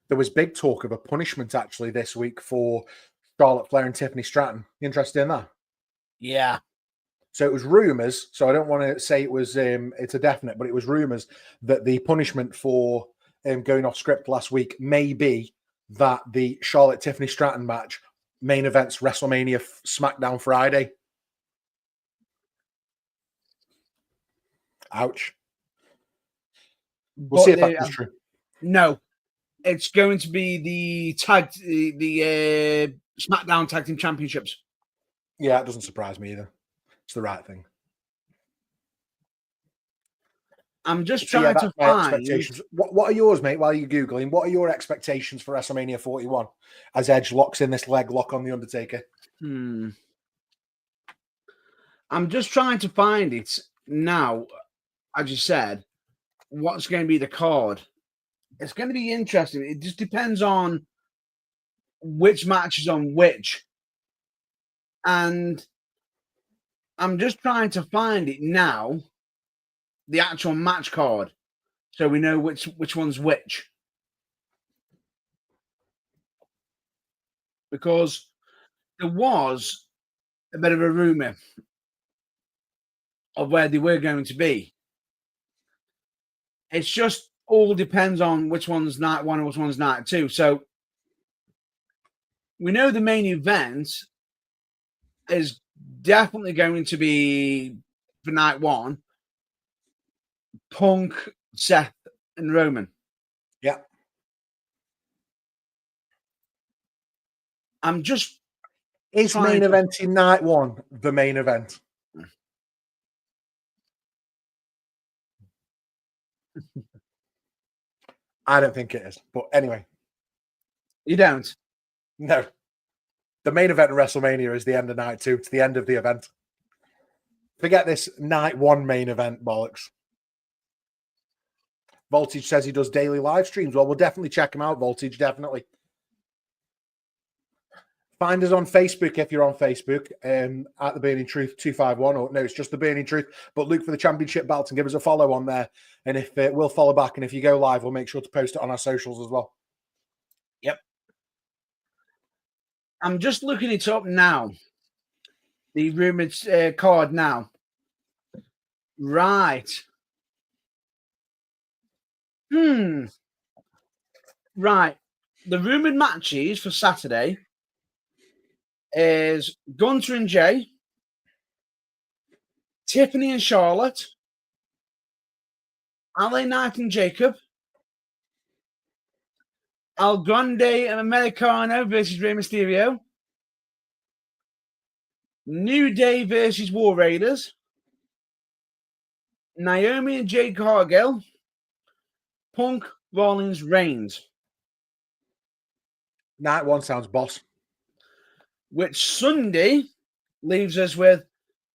There was big talk of a punishment actually this week for Charlotte Flair and Tiffany Stratton. You interested in that? Yeah. So it was rumors. So I don't want to say it was it's a definite, but it was rumors that the punishment for going off script last week may be that the Charlotte Tiffany Stratton match main events WrestleMania SmackDown Friday. Ouch. We'll see if that's true. No, it's going to be the SmackDown Tag Team Championships. Yeah, it doesn't surprise me either. It's the right thing. I'm just trying to find expectations. What are yours, mate? While you're googling, what are your expectations for WrestleMania 41 as Edge locks in this leg lock on the Undertaker? I'm just trying to find it now. As you said, what's going to be the card? It's going to be interesting. It just depends on which match is on which, and I'm just trying to find it now. The actual match card, so we know which one's which. Because there was a bit of a rumor of where they were going to be. It's just all depends on which one's night one and which one's night two. So we know the main event is definitely going to be for night one. Punk, Seth, and Roman. Yeah. I'm just main event in night one the main event. I don't think it is, but anyway. You don't? No. The main event of WrestleMania is the end of night two. It's the end of the event. Forget this night one main event bollocks. Voltage says he does daily live streams. Well, we'll definitely check him out, Voltage, definitely. Find us on Facebook if you're on Facebook, at The Burning Truth 251. Or no, it's just The Burning Truth. But look for the championship belt and give us a follow on there. And if we'll follow back. And if you go live, we'll make sure to post it on our socials as well. Yep. I'm just looking it up now. The rumored card now. Right. Right. The rumored matches for Saturday is Gunter and Jay, Tiffany and Charlotte, LA Knight and Jacob, El Grande and Americano versus Rey Mysterio, New Day versus War Raiders, Naomi and Jade Cargill, Punk, Rollins, Reigns. Night one sounds boss. Which Sunday leaves us with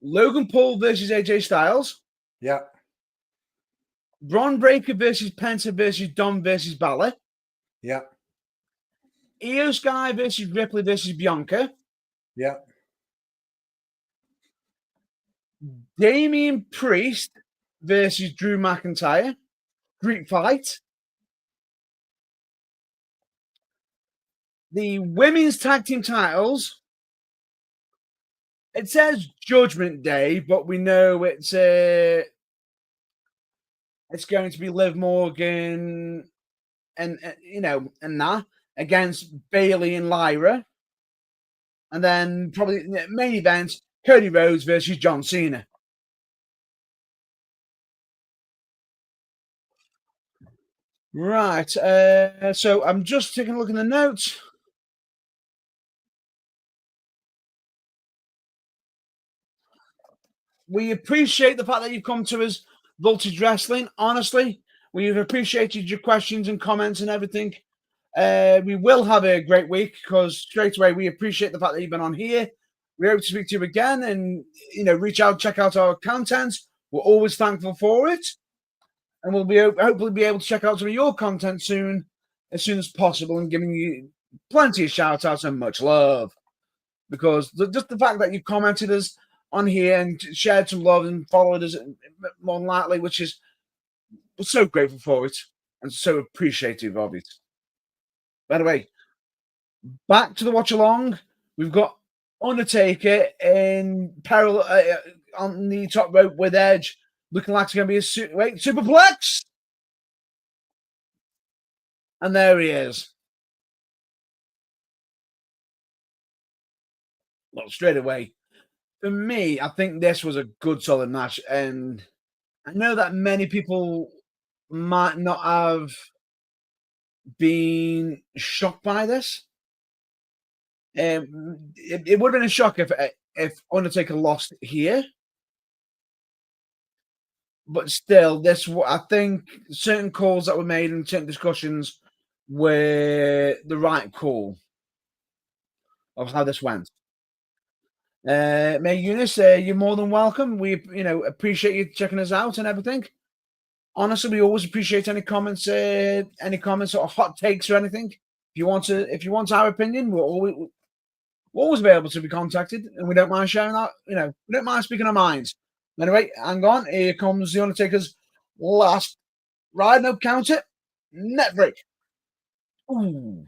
Logan Paul versus AJ Styles. Yeah. Braun Breaker versus Penta versus Dom versus Balor. Yeah. Io Sky versus Ripley versus Bianca. Yeah. Damian Priest versus Drew McIntyre. Greek fight. The women's tag team titles. It says Judgment Day, but we know it's going to be Liv Morgan and that against Bayley and Lyra. And then probably the main event, Cody Rhodes versus John Cena. Right. So I'm just taking a look in the notes. We appreciate the fact that you've come to us, Voltage Wrestling. Honestly, we've appreciated your questions and comments and everything. We will have a great week because straight away we appreciate the fact that you've been on here. We hope to speak to you again and reach out, check out our content. We're always thankful for it, and we'll be hopefully be able to check out some of your content soon, as soon as possible, and giving you plenty of shout outs and much love. Because just the fact that you've commented us on here and shared some love and followed us more than likely, which is we're so grateful for it and so appreciative of it. By the way, back to the watch along. We've got Undertaker in peril on the top rope with Edge, looking like it's going to be a superplex. And there he is. Well, straight away. For me, I think this was a good, solid match. And I know that many people might not have been shocked by this. It would have been a shock if Undertaker lost here. But still, I think certain calls that were made and certain discussions were the right call of how this went. May Eunice, you're more than welcome. We, appreciate you checking us out and everything. Honestly, we always appreciate any comments or hot takes or anything. If you want our opinion, we're always available to be contacted, and we don't mind sharing that. We don't mind speaking our minds. Anyway, hang on. Here comes the Undertaker's last ride. No, count it. Net break. Ooh,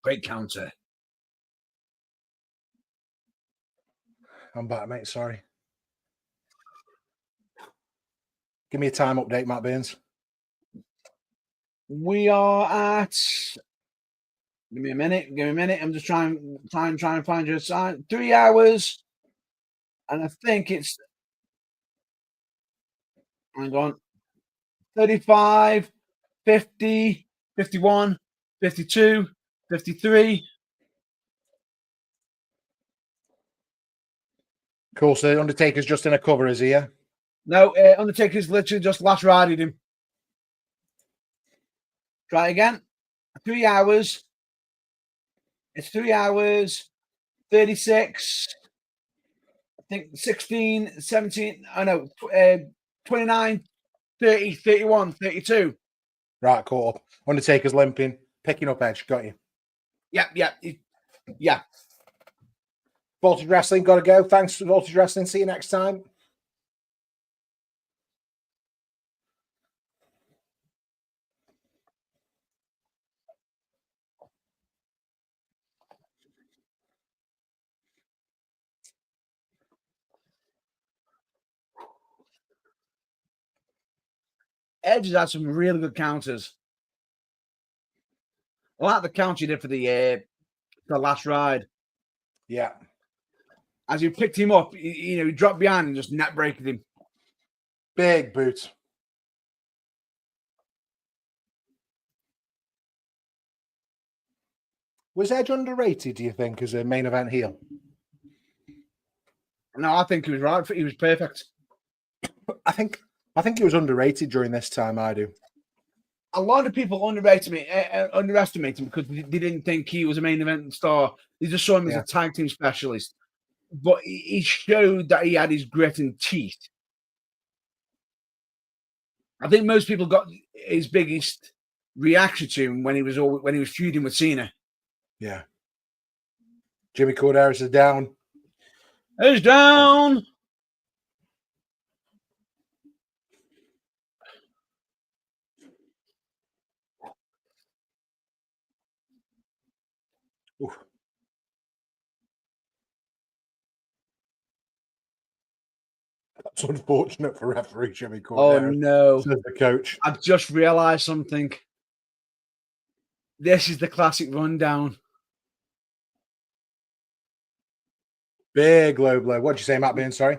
great counter. I'm back, mate. Sorry. Give me a time update, Matt Burns. We are at. Give me a minute. I'm just trying to find your sign. 3 hours, and I think it's. Hang on. 35, 50, 51, 52, 53. Cool. So Undertaker's just in a cover, is he? Yeah. No, Undertaker's literally just last rided him. Try again. 3 hours. It's 3 hours, 36. I think 16, 17. I know. 29, 30, 31, 32. Right, caught up. Undertaker's limping, picking up edge. Got you. Yeah. Voltage Wrestling, got to go. Thanks for Voltage Wrestling. See you next time. Edge has had some really good counters. I like the counter you did for the last ride. Yeah. As you picked him up, he dropped behind and just net breaked him. Big boot. Was Edge underrated, do you think, as a main event heel? No, I think he was right. He was perfect. I think he was underrated during this time. I do. A lot of people underestimate him because they didn't think he was a main event star. They just saw him as a tag team specialist. But he showed that he had his grit and teeth. I think most people got his biggest reaction to him when he was feuding with Cena. Yeah. Jimmy Corderas is down. He's down. Oof. That's unfortunate for referee Jimmy Corderas. Oh no! Says the coach. I've just realised something. This is the classic rundown. Big low blow. What'd you say, Matt Bean? Sorry.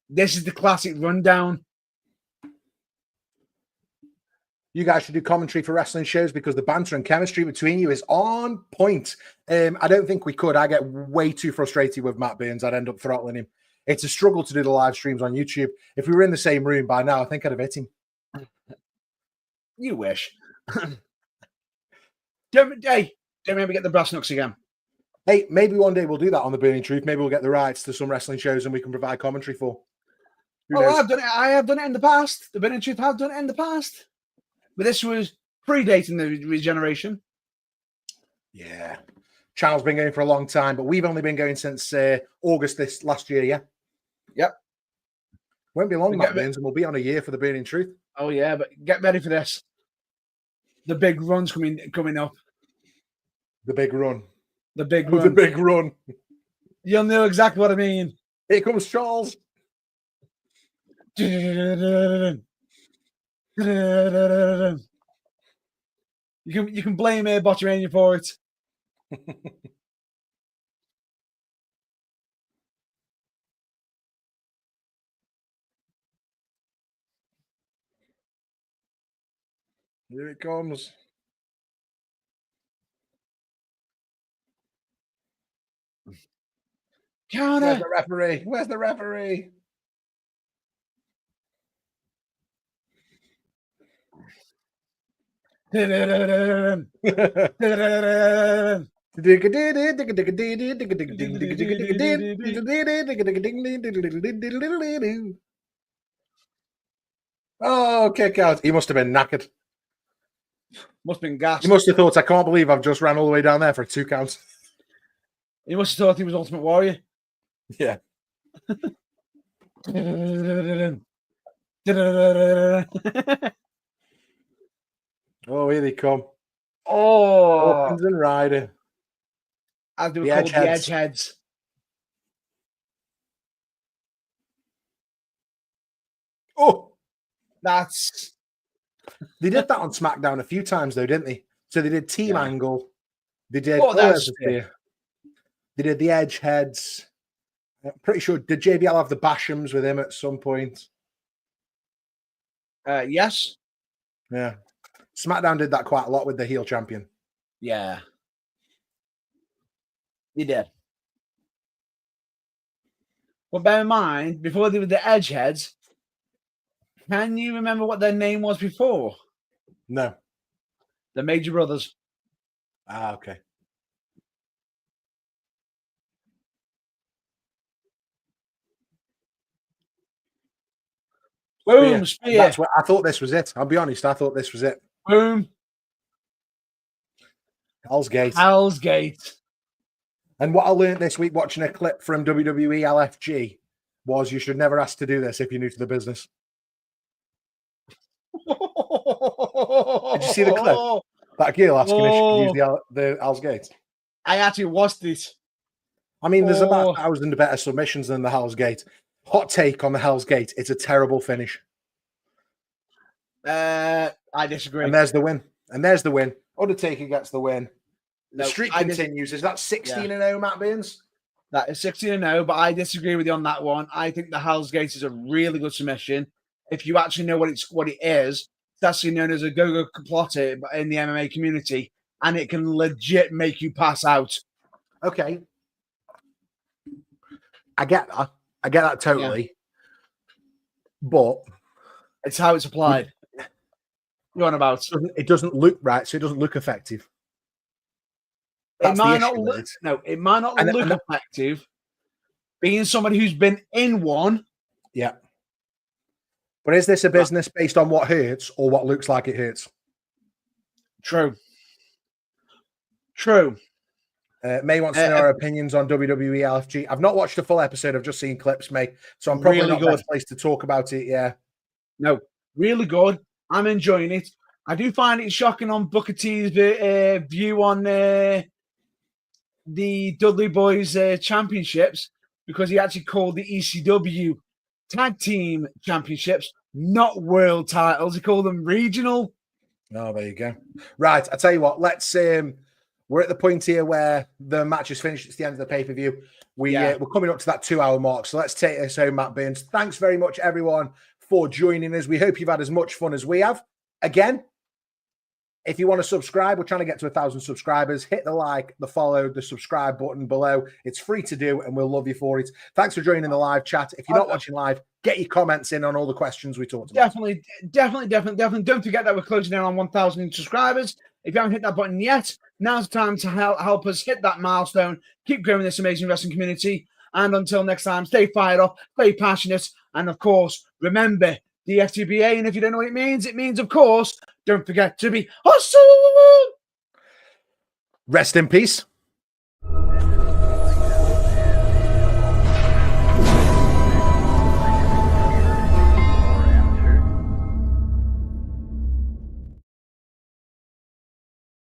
This is the classic rundown. You guys should do commentary for wrestling shows because the banter and chemistry between you is on point. I don't think we could. I get way too frustrated with Matt Burns. I'd end up throttling him. It's a struggle to do the live streams on YouTube. If we were in the same room by now, I think I'd have hit him. You wish. Don't remember get the brass knucks again. Hey, maybe one day we'll do that on the Burning Truth. Maybe we'll get the rights to some wrestling shows and we can provide commentary for. I've done it. I have done it in the past. The Burning Truth have done it in the past. But this was predating the regeneration. Yeah. Channel's been going for a long time, but we've only been going since August this last year, yeah? Yep. Won't be long, Matt Burns, and we'll be on a year for the Burning Truth. Oh, yeah, but get ready for this. The big run's coming up. The big run. The big run. The big run. You'll know exactly what I mean. Here comes Charles. You can blame Botchamania for it. Here it comes. Counter. Where's the referee? Where's the referee? Oh, kick out. He must have been knackered. Must have been gassed. He must have thought, I can't believe I've just ran all the way down there for a 2 count. He must have thought he was Ultimate Warrior. Yeah. Oh, here they come. Hawkins and Ryder. As they were called, the Edgeheads. Oh, that's. They did that on SmackDown a few times, though, didn't they? So they did Team Angle. They did. They did the Edgeheads. I'm pretty sure. Did JBL have the Bashams with him at some point? Yes. Yeah. SmackDown did that quite a lot with the heel champion. Yeah. They did. But bear in mind, before they were the Edgeheads, can you remember what their name was before? No. The Major Brothers. Ah, okay. Boom, spear. That's what I thought this was it. I'll be honest, I thought this was it. Boom. Hell's Gate. Hell's Gate. And what I learned this week watching a clip from WWE LFG was you should never ask to do this if you're new to the business. Did you see the clip? That girl asking if she could use the Hell's Gate. I actually watched this. I mean, there's about 1,000 better submissions than the Hell's Gate. Hot take on the Hell's Gate. It's a terrible finish. I disagree. And there's the win. Undertaker gets the win. The streak continues. Is that 16-0, Matt Burns? That is 16-0, but I disagree with you on that one. I think the Hell's Gate is a really good submission. If you actually know what it is, it's actually known as a go-go complotter in the MMA community, and it can legit make you pass out. Okay. I get that totally. Yeah. But it's how it's applied. You're on about. It doesn't look right, so it doesn't look effective. It might not look effective. Being somebody who's been in one. Yeah. But is this a business based on what hurts or what looks like it hurts? True. May wants to know our opinions on WWE LFG. I've not watched a full episode. I've just seen clips, May. So I'm probably not the best place to talk about it. Yeah. No, really good. I'm enjoying it. I do find it shocking on Booker T's view on the Dudley Boys Championships, because he actually called the ECW Tag Team Championships not world titles. He called them regional. Oh, there you go. Right. I tell you what, let's we're at the point here where the match is finished. It's the end of the pay-per-view. We're coming up to that 2 hour mark. So let's take this home, Matt Burns. Thanks very much, everyone, for joining us. We hope you've had as much fun as we have. Again, if you want to subscribe, we're trying to get to 1,000 subscribers. Hit the like, the follow, the subscribe button below. It's free to do, and we'll love you for it. Thanks for joining the live chat. If you're not watching live, get your comments in on all the questions we talked about. Definitely. Don't forget that we're closing in on 1,000 subscribers. If you haven't hit that button yet, now's the time to help us hit that milestone. Keep growing this amazing wrestling community. And until next time, stay fired up, stay passionate, and of course, remember the FTBA. And if you don't know what it means, of course, don't forget to be awesome. Rest in peace.